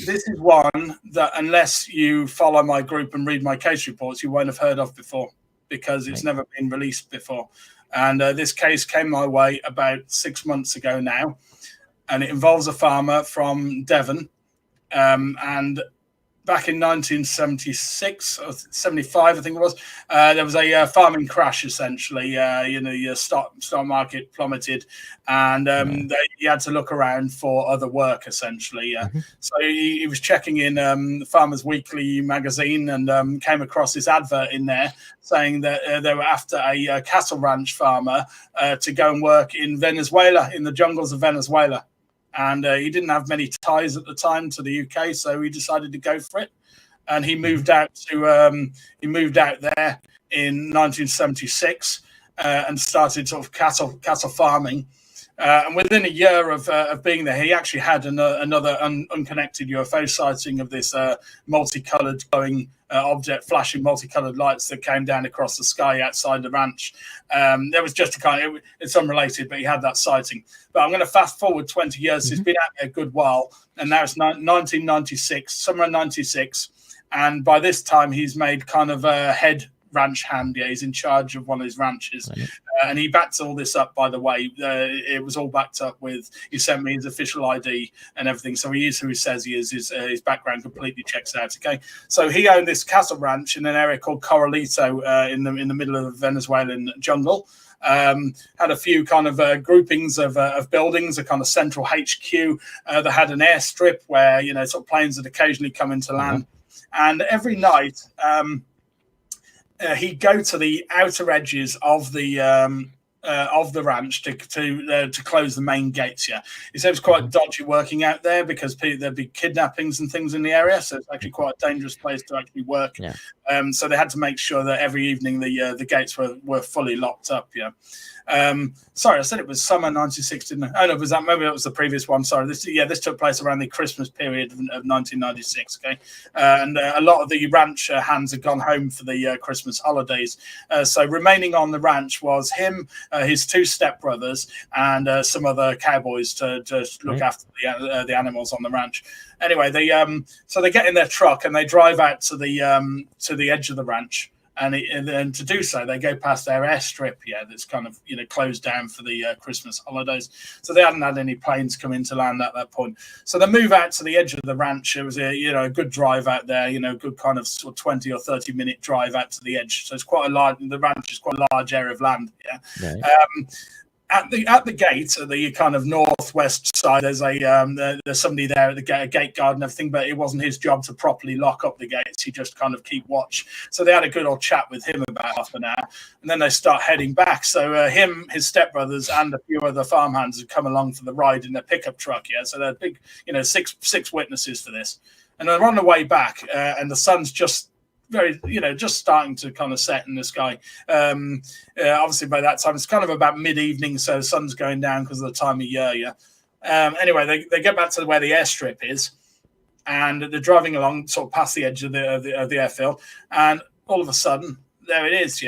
This is one that, unless you follow my group and read my case reports, you won't have heard of before, because it's never been released before. And this case came my way about 6 months ago now, and it involves a farmer from Devon. And back in 1976 or 75, I think it was, there was a farming crash, essentially. The stock market plummeted, and he had to look around for other work, essentially. So he was checking in Farmers Weekly magazine and came across this advert in there saying that they were after a cattle ranch farmer to go and work in Venezuela, in the jungles of Venezuela. And he didn't have many ties at the time to the UK, so he decided to go for it. And he moved out there in 1976 and started sort of cattle farming. And within a year of being there, he actually had another unconnected UFO sighting of this multicolored glowing object, flashing multicolored lights that came down across the sky outside the ranch. There was just it's unrelated, but he had that sighting. But I'm going to fast forward 20 years. He's been out there a good while, and now it's 1996, summer of 96. And by this time, he's made kind of a head ranch hand. Yeah, he's in charge of one of his ranches. And he backs all this up, by the way. It was all backed up with, he sent me his official ID and everything. So he is who he says he is. His background completely checks out. Okay. So he owned this cattle ranch in an area called Corralito in the middle of the Venezuelan jungle. Had a few kind of groupings of buildings, a kind of central HQ that had an airstrip where, sort of planes would occasionally come into land. And every night, he'd go to the outer edges of the ranch to close the main gates. Yeah, he said it was quite dodgy working out there because there'd be kidnappings and things in the area, so it's actually quite a dangerous place to actually work. So they had to make sure that every evening the gates were fully locked up. Yeah. Sorry, I said it was summer 96, didn't I? Oh no, maybe that was the previous one. Sorry, this took place around the Christmas period of 1996. Okay, and a lot of the ranch hands had gone home for the Christmas holidays. So remaining on the ranch was him, his two stepbrothers, and some other cowboys to look after the animals on the ranch. Anyway, they get in their truck and they drive out to the edge of the ranch. And to do so, they go past their airstrip, that's kind of closed down for the Christmas holidays. So they hadn't had any planes come in to land at that point. So they move out to the edge of the ranch. It was a good drive out there, good kind of sort of 20 or 30-minute drive out to the edge. So it's quite a large. The ranch is quite a large area of land. Yeah. Right. At the gate, at the kind of northwest side, there's somebody there at the gate guard and everything, but it wasn't his job to properly lock up the gates. He just kind of keep watch. So they had a good old chat with him about half an hour, and then they start heading back. So him, his stepbrothers, and a few other farmhands had come along for the ride in their pickup truck. Yeah, so they're big, six witnesses for this, and they're on the way back, and the sun's just just starting to kind of set in the sky. Obviously by that time it's kind of about mid-evening, so the sun's going down because of the time of year. Anyway, they get back to where the airstrip is, and they're driving along sort of past the edge of the airfield, and all of a sudden there it is.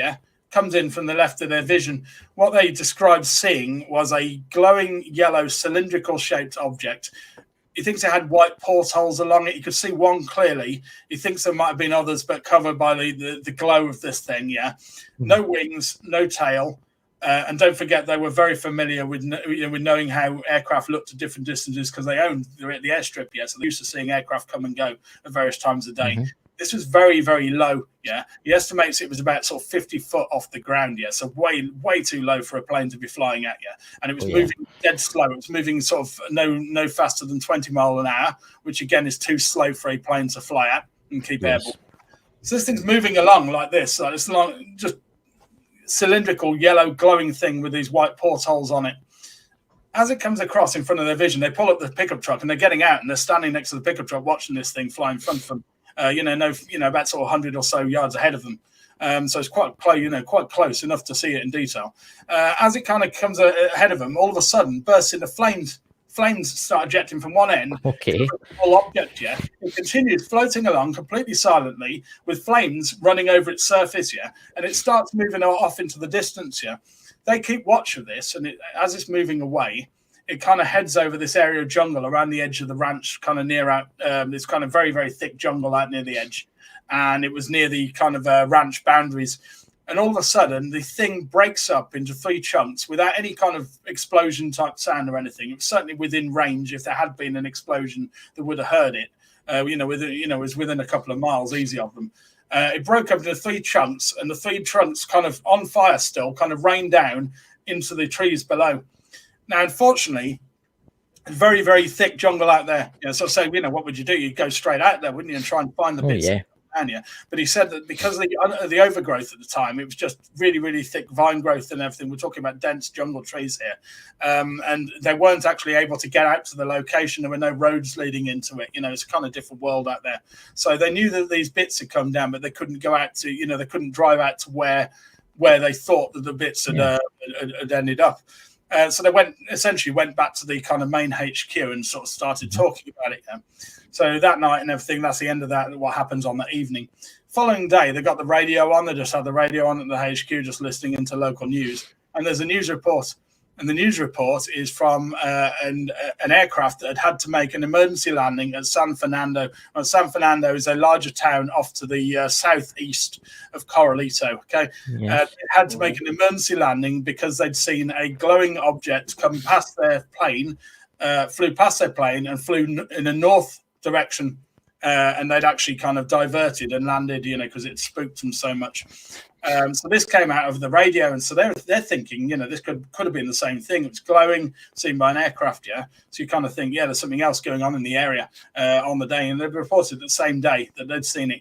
Comes in from the left of their vision. What they described seeing was a glowing yellow cylindrical shaped object. He thinks it had white portholes along it. You could see one clearly. He thinks there might have been others, but covered by the glow of this thing. No wings, no tail, and don't forget they were very familiar with knowing how aircraft looked at different distances because they owned the airstrip. So they're used to seeing aircraft come and go at various times of day. This was very, very low. He estimates it was about sort of 50 foot off the ground. So way too low for a plane to be flying at. And it was moving dead slow. It was moving sort of no faster than 20 miles an hour, which again is too slow for a plane to fly at and keep airborne. So this thing's moving along like this, it's long, just cylindrical yellow glowing thing with these white portholes on it. As it comes across in front of their vision, they pull up the pickup truck and they're getting out and they're standing next to the pickup truck watching this thing fly in front of them. About sort of 100 or so yards ahead of them. So it's quite close enough to see it in detail. As it kind of comes ahead of them, all of a sudden bursts into flames. Flames start ejecting from one end. Okay. The whole object, it continues floating along completely silently with flames running over its surface, and it starts moving off into the distance, They keep watch of this, and as it's moving away, it kind of heads over this area of jungle around the edge of the ranch, kind of near out this kind of very, very thick jungle out near the edge. And it was near the kind of ranch boundaries. And all of a sudden, the thing breaks up into 3 chunks without any kind of explosion type sound or anything. It was certainly within range. If there had been an explosion, they would have heard it. It was within a couple of miles, easy of them. It broke up into 3 chunks, and the 3 chunks kind of on fire still, kind of rained down into the trees below. Now, unfortunately, very, very thick jungle out there. So say, what would you do? You'd go straight out there, wouldn't you, and try and find the bits down here. But he said that because of the overgrowth at the time, it was just really, really thick vine growth and everything. We're talking about dense jungle trees here. And they weren't actually able to get out to the location. There were no roads leading into it. It's a kind of different world out there. So they knew that these bits had come down, but they couldn't go out to, they couldn't drive out to where they thought that the bits had ended up. So they went back to the kind of main HQ and sort of started talking about it. So that night and everything, that's the end of that, what happens on that evening. Following day, they got the radio on. They just had the radio on at the HQ, just listening into local news. And there's a news report. And the news report is from an aircraft that had to make an emergency landing at San Fernando. Well, San Fernando is a larger town off to the southeast of Corralito. Okay, it had to make an emergency landing because they'd seen a glowing object come past their plane, flew past their plane, and flew in a north direction. And they'd actually kind of diverted and landed, because it spooked them so much. So this came out of the radio, and so they're thinking, this could have been the same thing. It was glowing, seen by an aircraft, So you kind of think, there's something else going on in the area on the day, and they reported the same day that they'd seen it.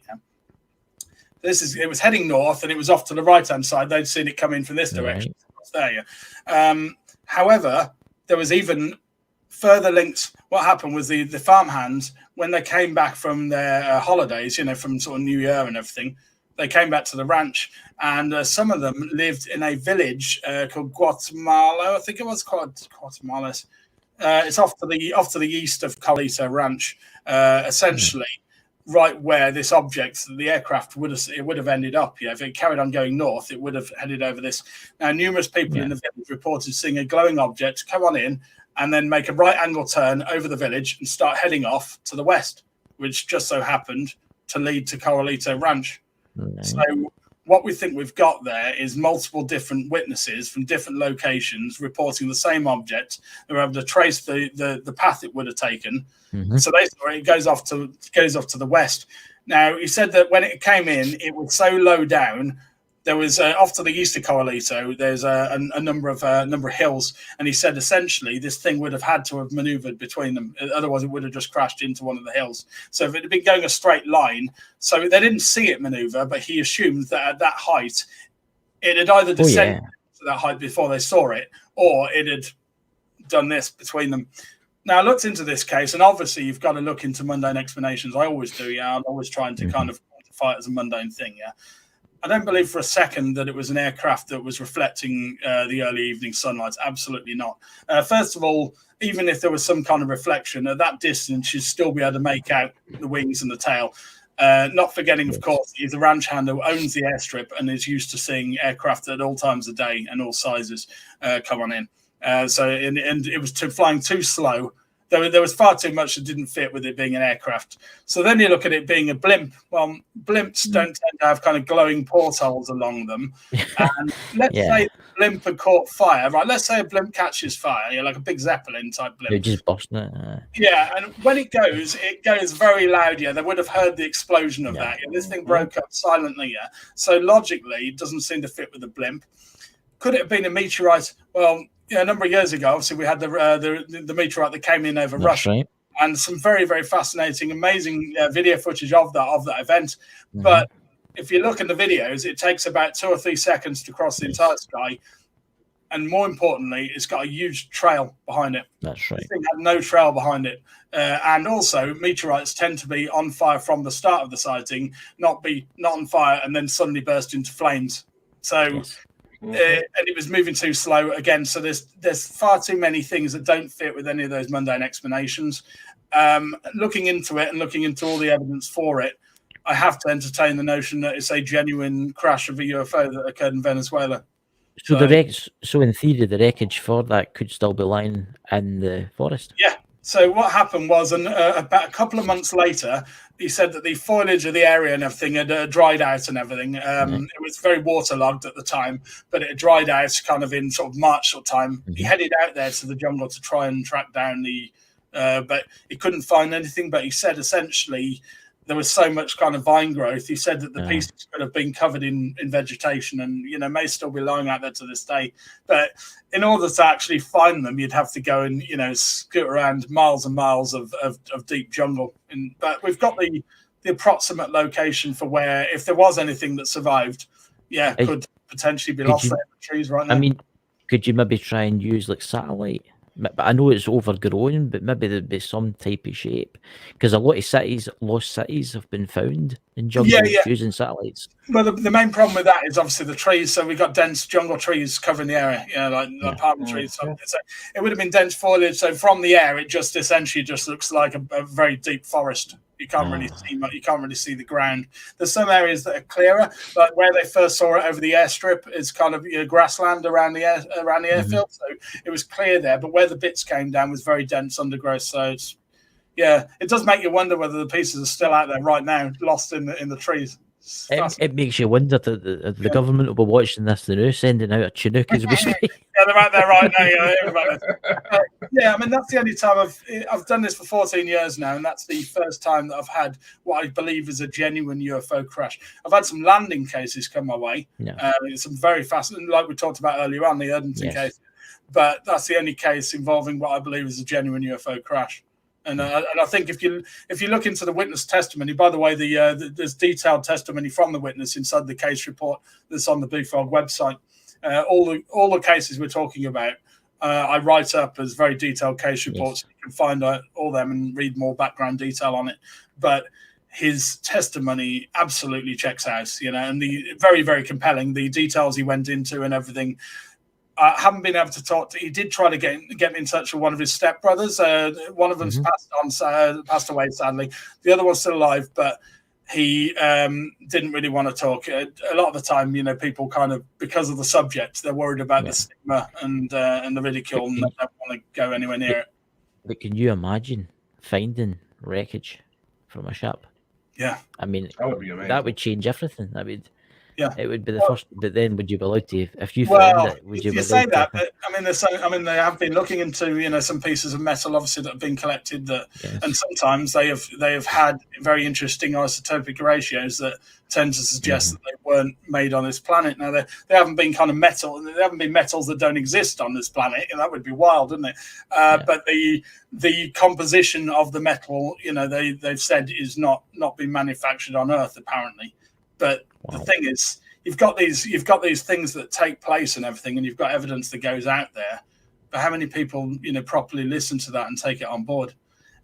It was heading north, and it was off to the right-hand side. They'd seen it coming from this direction. Right. There. However, there was even further links. What happened was the farmhands, when they came back from their holidays, from sort of New Year and everything, they came back to the ranch, and some of them lived in a village called Guatemala. I think it was called Guatemala. It's off to the east of Carlito Ranch, essentially right where this object, the aircraft would have ended up. If it carried on going north, it would have headed over this. Now, numerous people in the village reported seeing a glowing object come on in and then make a right angle turn over the village and start heading off to the west, which just so happened to lead to Carlito Ranch. So what we think we've got there is multiple different witnesses from different locations reporting the same object. They were able to trace the path it would have taken. So they saw it goes off to the west. Now, he said that when it came in, it was so low down. There was off to the east of Carlito. There's a number of hills, and he said essentially this thing would have had to have manoeuvred between them. Otherwise, it would have just crashed into one of the hills. So if it had been going a straight line, so they didn't see it manoeuvre, but he assumed that at that height, it had either descended to that height before they saw it, or it had done this between them. Now, I looked into this case, and obviously you've got to look into mundane explanations. I always do, I'm always trying to kind of quantify it as a mundane thing, I don't believe for a second that it was an aircraft that was reflecting the early evening sunlight. Absolutely not. First of all, even if there was some kind of reflection, at that distance, you'd still be able to make out the wings and the tail. Not forgetting, of course, he's a ranch hand who owns the airstrip and is used to seeing aircraft at all times of day and all sizes come on in. And it was flying too slow. There was far too much that didn't fit with it being an aircraft. So then you look at it being a blimp. Well, blimps don't tend to have kind of glowing portholes along them. And let's say the blimp had caught fire, right? Let's say a blimp catches fire, like a big Zeppelin type blimp. They're just busting it. And when it goes very loud. They would have heard the explosion of that. This thing broke up silently. So logically, it doesn't seem to fit with the blimp. Could it have been a meteorite? Well, a number of years ago, obviously, we had the meteorite that came in over Russia, right, and some very, very fascinating, amazing video footage of that event. But if you look at the videos, it takes about 2 or 3 seconds to cross the entire sky, and more importantly, it's got a huge trail behind it. That's right. This thing had no trail behind it, and also meteorites tend to be on fire from the start of the sighting, not on fire and then suddenly burst into flames. So. And it was moving too slow again. So there's far too many things that don't fit with any of those mundane explanations. Looking into it and looking into all the evidence for it, I have to entertain the notion that it's a genuine crash of a UFO that occurred in Venezuela. So in theory, the wreckage for that could still be lying in the forest. Yeah. So what happened was, about a couple of months later, he said that the foliage of the area and everything had dried out and everything. It was very waterlogged at the time, but it had dried out kind of in sort of March sort of time. He headed out there to the jungle to try and track down but he couldn't find anything. But he said essentially there was so much kind of vine growth. He said that the pieces could have been covered in vegetation and, may still be lying out there to this day. But in order to actually find them, you'd have to go and, scoot around miles and miles of deep jungle. But we've got the approximate location for where, if there was anything that survived, could potentially be lost there in the trees right now. I mean, could you maybe try and use like satellite? But I know it's overgrown, but maybe there'd be some type of shape, because a lot of lost cities have been found in jungle using satellites. Well, the main problem with that is obviously the trees. So we've got dense jungle trees covering the area, like palm trees. So it would have been dense foliage. So from the air, it just essentially just looks like a very deep forest. You can't really see much. You can't really see the ground. There's some areas that are clearer, like where they first saw it over the airstrip. It's kind of grassland around the airfield, so it was clear there. But where the bits came down was very dense undergrowth. So it does make you wonder whether the pieces are still out there right now, lost in the trees. It makes you wonder that the government will be watching this now, sending out a Chinook as we speak. They're out there right now. I mean, that's the only time I've done this for 14 years now, and that's the first time that I've had what I believe is a genuine UFO crash. I've had some landing cases come my way. Some very fascinating, like we talked about earlier on, the Erdington case. But that's the only case involving what I believe is a genuine UFO crash. And I think if you look into the witness testimony, by the way, there's detailed testimony from the witness inside the case report that's on the BUFOG website. All the cases we're talking about, I write up as very detailed case reports. You can find all them and read more background detail on it. But his testimony absolutely checks out, and the very, very compelling, the details he went into and everything. I haven't been able to talk to. He did try to get me in touch with one of his stepbrothers. One of them's passed away, sadly. The other one's still alive, but he didn't really want to talk. A lot of the time, people kind of, because of the subject, they're worried about the stigma and the ridicule, and they don't want to go anywhere near it. But can you imagine finding wreckage from a ship? Yeah, I mean, that would be amazing. That would change everything. Yeah, it would be the first. But then, would you be allowed to? If you found it, would you be allowed say to? that? But, they have been looking into some pieces of metal, obviously, that have been collected. And sometimes they have had very interesting isotopic ratios that tend to suggest that they weren't made on this planet. Now they haven't been kind of metal. They haven't been metals that don't exist on this planet, and that would be wild, wouldn't it? But the composition of the metal, they've said is not been manufactured on Earth apparently. But the thing is, you've got these things that take place and everything, and you've got evidence that goes out there. But how many people, properly listen to that and take it on board?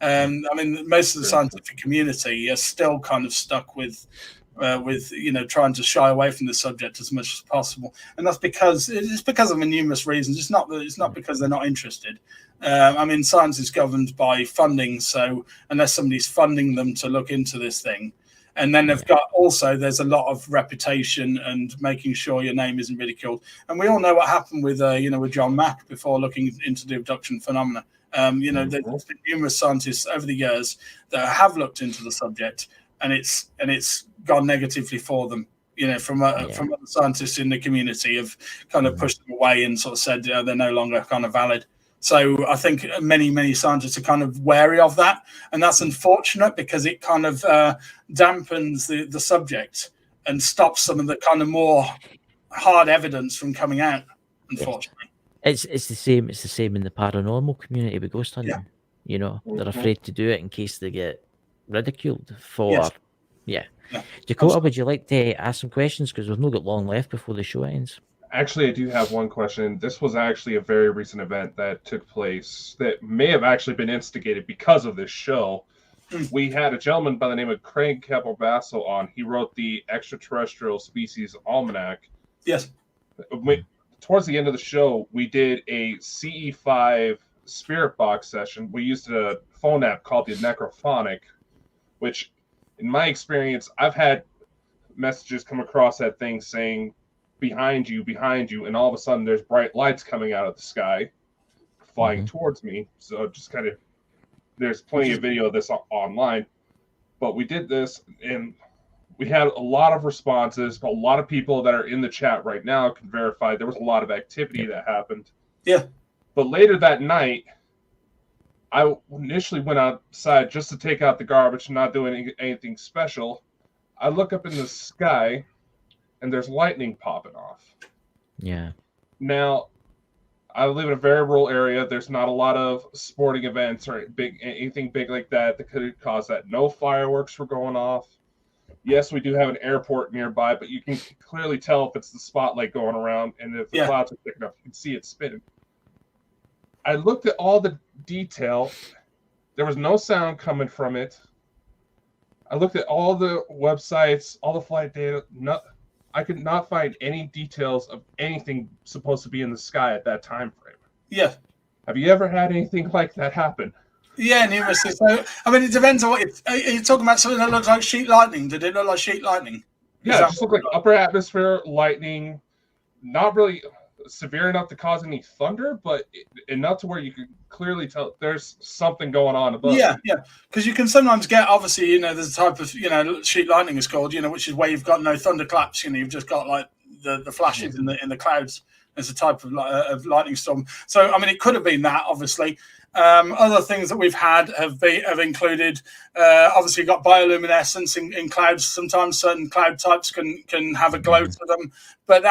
Most of the scientific community are still kind of stuck with trying to shy away from the subject as much as possible, and that's because of numerous reasons. It's not because they're not interested. Science is governed by funding, so unless somebody's funding them to look into this thing. And then there's a lot of reputation and making sure your name isn't ridiculed. And we all know what happened with John Mack before looking into the abduction phenomena. There's been numerous scientists over the years that have looked into the subject, and it's gone negatively for them. From other scientists in the community have kind of pushed them away and sort of said they're no longer kind of valid. So I think many, many scientists are kind of wary of that. And that's unfortunate because it kind of dampens the subject and stops some of the kind of more hard evidence from coming out, unfortunately. It's the same. It's the same in the paranormal community with ghost hunting. They're afraid to do it in case they get ridiculed for... Dakota, would you like to ask some questions? Because we've not got long left before the show ends. Actually, I do have one question. This was actually a very recent event that took place that may have actually been instigated because of this show. We had a gentleman by the name of Craig Capelbasso on. He wrote the Extraterrestrial Species Almanac. Yes. Towards the end of the show, we did a CE5 spirit box session. We used a phone app called the Necrophonic, which, in my experience, I've had messages come across that thing saying, behind you, and all of a sudden there's bright lights coming out of the sky flying towards me. So just kind of, there's plenty of video of this online, but we did this and we had a lot of responses. A lot of people that are in the chat right now can verify there was a lot of activity that happened. Yeah. But later that night, I initially went outside just to take out the garbage, not doing anything special. I look up in the sky and there's lightning popping off. Yeah. Now, I live in a very rural area. There's not a lot of sporting events or anything big like that could cause that. No fireworks were going off. Yes, we do have an airport nearby, but you can clearly tell if it's the spotlight going around, and if the clouds are thick enough, you can see it spinning. I looked at all the detail. There was no sound coming from it. I looked at all the websites, all the flight data. I could not find any details of anything supposed to be in the sky at that time frame. Yeah. Have you ever had anything like that happen? Yeah, numerously. So, it depends on what are you talking about. Something that looks like sheet lightning? Did it look like sheet lightning? Yeah, it just looked like upper atmosphere lightning. Not really severe enough to cause any thunder, but enough to where you could clearly tell there's something going on above. Yeah, because you can sometimes get, obviously, there's a type of, sheet lightning is called, which is where you've got no thunderclaps. You've just got like the flashes in the clouds. There's a type of lightning storm. So, it could have been that, obviously. Other things that we've had have included, obviously, you've got bioluminescence in clouds. Sometimes certain cloud types can have a glow to them, but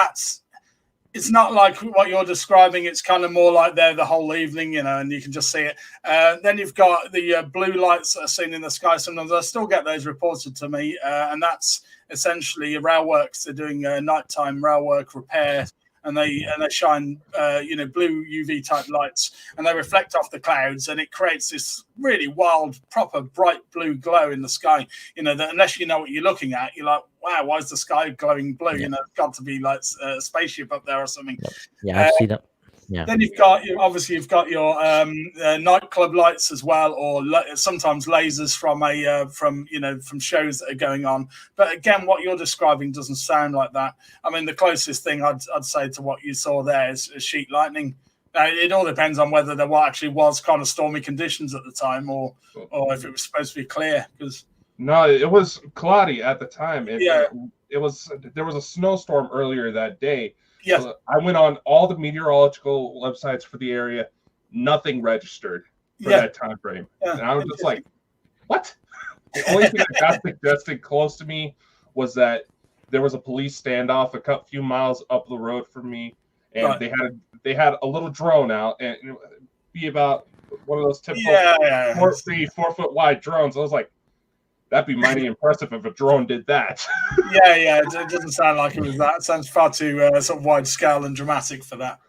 it's not like what you're describing. It's kind of more like they're the whole evening, and you can just see it. Then you've got the blue lights that are seen in the sky. Sometimes I still get those reported to me, and that's essentially rail works. They're doing nighttime rail work repair and they shine blue UV type lights, and they reflect off the clouds, and it creates this really wild, proper bright blue glow in the sky. That unless you know what you're looking at, you're like, wow, why is the sky glowing blue? Yeah. It's got to be like a spaceship up there or something. Yeah, I've seen it. Yeah. Then you've got your nightclub lights as well, or sometimes lasers from shows that are going on. But again, what you're describing doesn't sound like that. I mean, the closest thing I'd say to what you saw there is sheet lightning. It all depends on whether there actually was kind of stormy conditions at the time, or if it was supposed to be clear. Because no, it was cloudy at the time. Yeah. There was a snowstorm earlier that day. Yes. So I went on all the meteorological websites for the area. Nothing registered for that time frame. Yeah. And I was just like, what? The only thing that got suggested close to me was that there was a police standoff a few miles up the road from me, and they had a little drone out, and it would be about one of those typical 4 foot wide drones. I was like, that'd be mighty impressive if a drone did that. It doesn't sound like it was that. It sounds far too sort of wide scale and dramatic for that.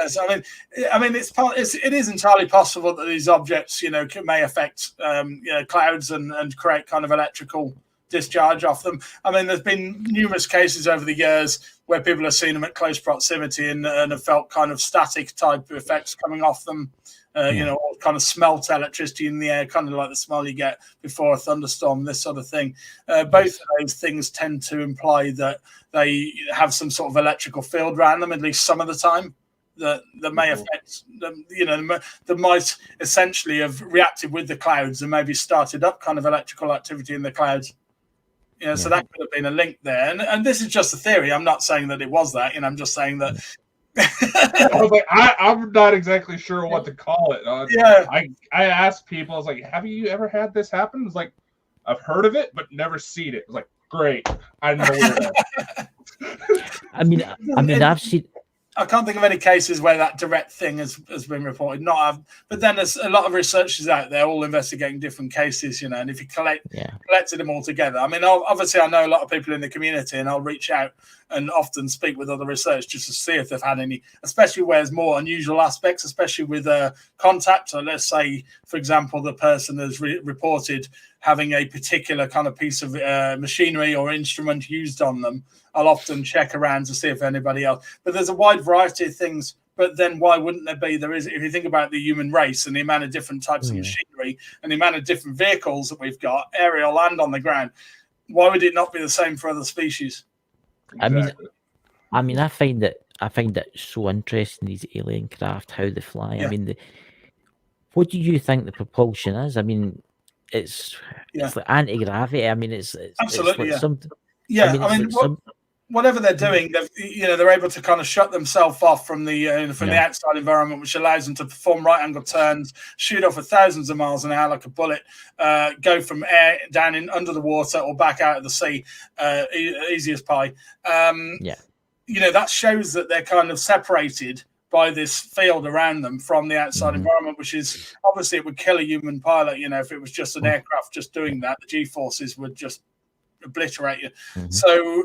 So I mean, it is entirely possible that these objects, may affect, clouds and create kind of electrical discharge off them. I mean, there's been numerous cases over the years where people have seen them at close proximity and have felt kind of static type effects coming off them. Or kind of smelt electricity in the air, kind of like the smell you get before a thunderstorm, this sort of thing. Both of those things tend to imply that they have some sort of electrical field around them, at least some of the time, that may affect them, that might essentially have reacted with the clouds and maybe started up kind of electrical activity in the clouds. So that could have been a link there. And this is just a theory. I'm not saying that it was that. I'm just saying that. I was like, I'm not exactly sure what to call it. I asked people, I was like, have you ever had this happen? It's like, I've heard of it, but never seen it. It's like, great, I know where I mean, I've seen. I can't think of any cases where that direct thing has been reported. But then there's a lot of researchers out there all investigating different cases, and if you collected them all together, I mean, obviously I know a lot of people in the community, and I'll reach out and often speak with other researchers just to see if they've had any, especially where there's more unusual aspects, especially with contact. So let's say, for example, the person has reported having a particular kind of piece of machinery or instrument used on them. I'll often check around to see if anybody else. But there's a wide variety of things. But then why wouldn't there be? There is, if you think about the human race and the amount of different types of machinery and the amount of different vehicles that we've got, aerial and on the ground, why would it not be the same for other species? Exactly. I mean, I find it so interesting, these alien craft, how they fly. I mean, what do you think the propulsion is? I mean, it's like anti-gravity. I mean, it's absolutely like something. Yeah, I mean, whatever they're doing, they're able to kind of shut themselves off from the outside environment, which allows them to perform right-angle turns, shoot off at thousands of miles an hour like a bullet, go from air down under the water or back out of the sea, easy as pie. That shows that they're kind of separated by this field around them from the outside environment, which is obviously it would kill a human pilot. If it was just an aircraft just doing that, the G-forces would just obliterate you. So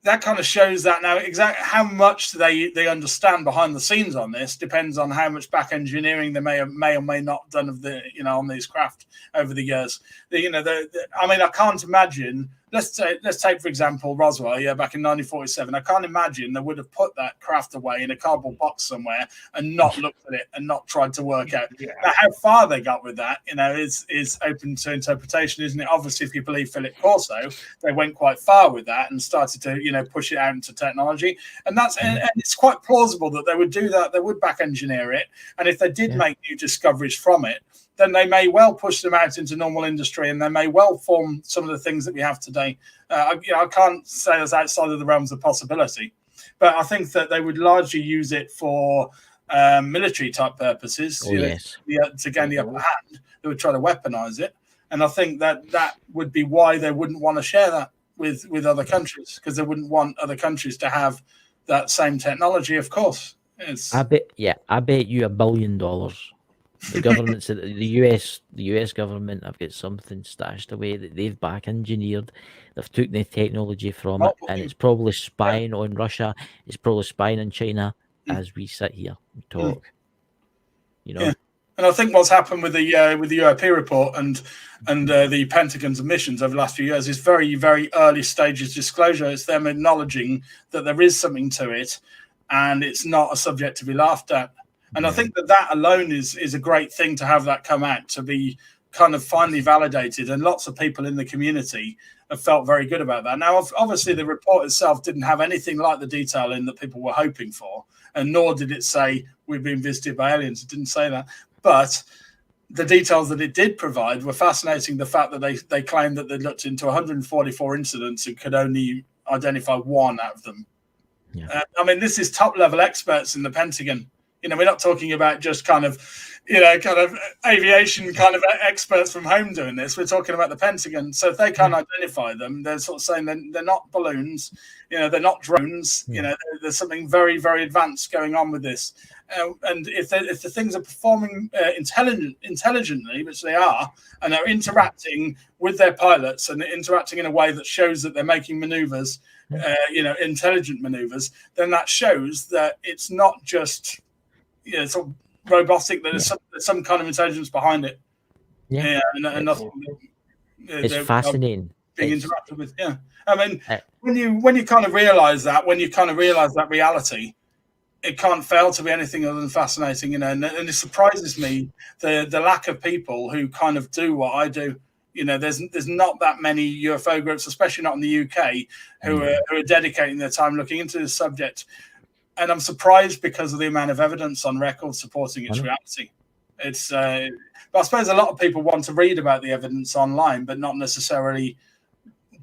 that kind of shows that. Now exactly how much they understand behind the scenes on this depends on how much back engineering they may or may not have done of the on these craft over the years. I mean, I can't imagine. Let's take for example Roswell, back in 1947. I can't imagine they would have put that craft away in a cardboard box somewhere and not looked at it and not tried to work out. Now, how far they got with that, is open to interpretation, isn't it? Obviously, if you believe Philip Corso, they went quite far with that and started to push it out into technology, and it's quite plausible that they would do that. They would back engineer it, and if they did make new discoveries from it, then they may well push them out into normal industry, and they may well form some of the things that we have today. I can't say that's outside of the realms of possibility, but I think that they would largely use it for military type purposes. To gain the upper hand, they would try to weaponize it, and I think that would be why they wouldn't want to share that with other countries, because they wouldn't want other countries to have that same technology. Of course, I bet you $1 billion The governments, the US government have got something stashed away that they've back engineered. They've took the technology from it, and it's probably spying on Russia. It's probably spying on China as we sit here and talk. You know. Yeah. And I think what's happened with the UAP report and the Pentagon's admissions over the last few years is very, very early stages disclosure. It's them acknowledging that there is something to it, and it's not a subject to be laughed at. And I think that alone is a great thing to have that come out, to be kind of finally validated. And lots of people in the community have felt very good about that. Now, obviously, the report itself didn't have anything like the detail in that people were hoping for, and nor did it say we've been visited by aliens. It didn't say that. But the details that it did provide were fascinating. The fact that they claimed that they looked into 144 incidents and could only identify one out of them. Yeah. I mean, this is top-level experts in the Pentagon. You know, we're not talking about just kind of aviation kind of experts from home doing this. We're talking about the Pentagon. So if they can't identify them, they're sort of saying they're not balloons, you know, they're not drones. You know, there's something very, very advanced going on with this. And if the things are performing intelligently, which they are, and are interacting with their pilots and interacting in a way that shows that they're making maneuvers, intelligent maneuvers, then that shows that it's not just sort of robotic. That there's some kind of intelligence behind it. Yeah, and nothing. It's fascinating. Being interacted with. Yeah, I mean, when you kind of realize that reality, it can't fail to be anything other than fascinating, you know. And it surprises me the lack of people who kind of do what I do. You know, there's not that many UFO groups, especially not in the UK, who are dedicating their time looking into this subject. And I'm surprised because of the amount of evidence on record supporting its reality. It's, but I suppose a lot of people want to read about the evidence online, but not necessarily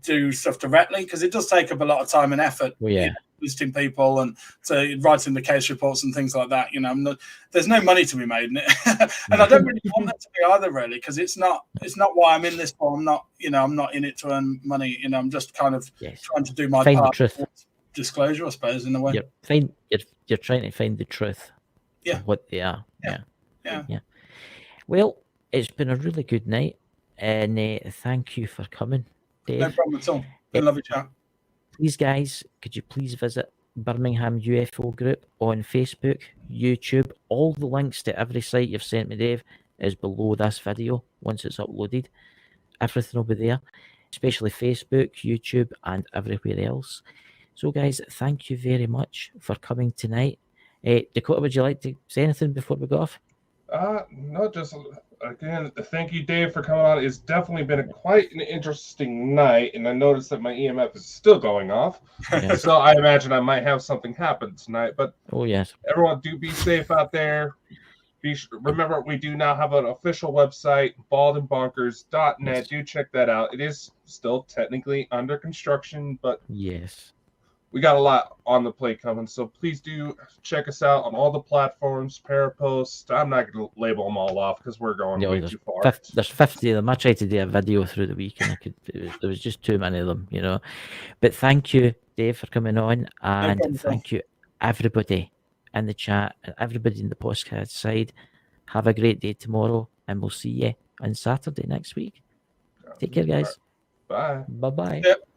do stuff directly, because it does take up a lot of time and effort. Well, yeah. Visiting people and writing the case reports and things like that. You know, there's no money to be made in it, and I don't really want that to be either, really, because it's not why I'm in this for. I'm not in it to earn money. You know, I'm just kind of trying to do my find part. The truth. Disclosure, I suppose, in a way. You're trying to find the truth. Yeah. Of what they are. Yeah. Well, it's been a really good night, and thank you for coming, Dave. No problem at all. Been a lovely chat. Please, guys, could you please visit Birmingham UFO Group on Facebook, YouTube? All the links to every site you've sent me, Dave, is below this video once it's uploaded. Everything will be there, especially Facebook, YouTube, and everywhere else. So, guys, thank you very much for coming tonight. Dakota, would you like to say anything before we go off? No, just again, thank you, Dave, for coming on. It's definitely been quite an interesting night, and I noticed that my EMF is still going off. Yeah. So I imagine I might have something happen tonight. But yes, everyone, do be safe out there. Remember, we do now have an official website, baldandbonkers.net. Yes. Do check that out. It is still technically under construction, but yes, we got a lot on the plate coming, so please do check us out on all the platforms, Parapost. I'm not going to label them all off because we're going way too far. There's 50 of them. I tried to do a video through the week, and there was just too many of them, you know. But thank you, Dave, for coming on, and thank you, everybody in the chat, and everybody in the podcast side. Have a great day tomorrow, and we'll see you on Saturday next week. Take care, guys. Bye. Bye-bye. Yep.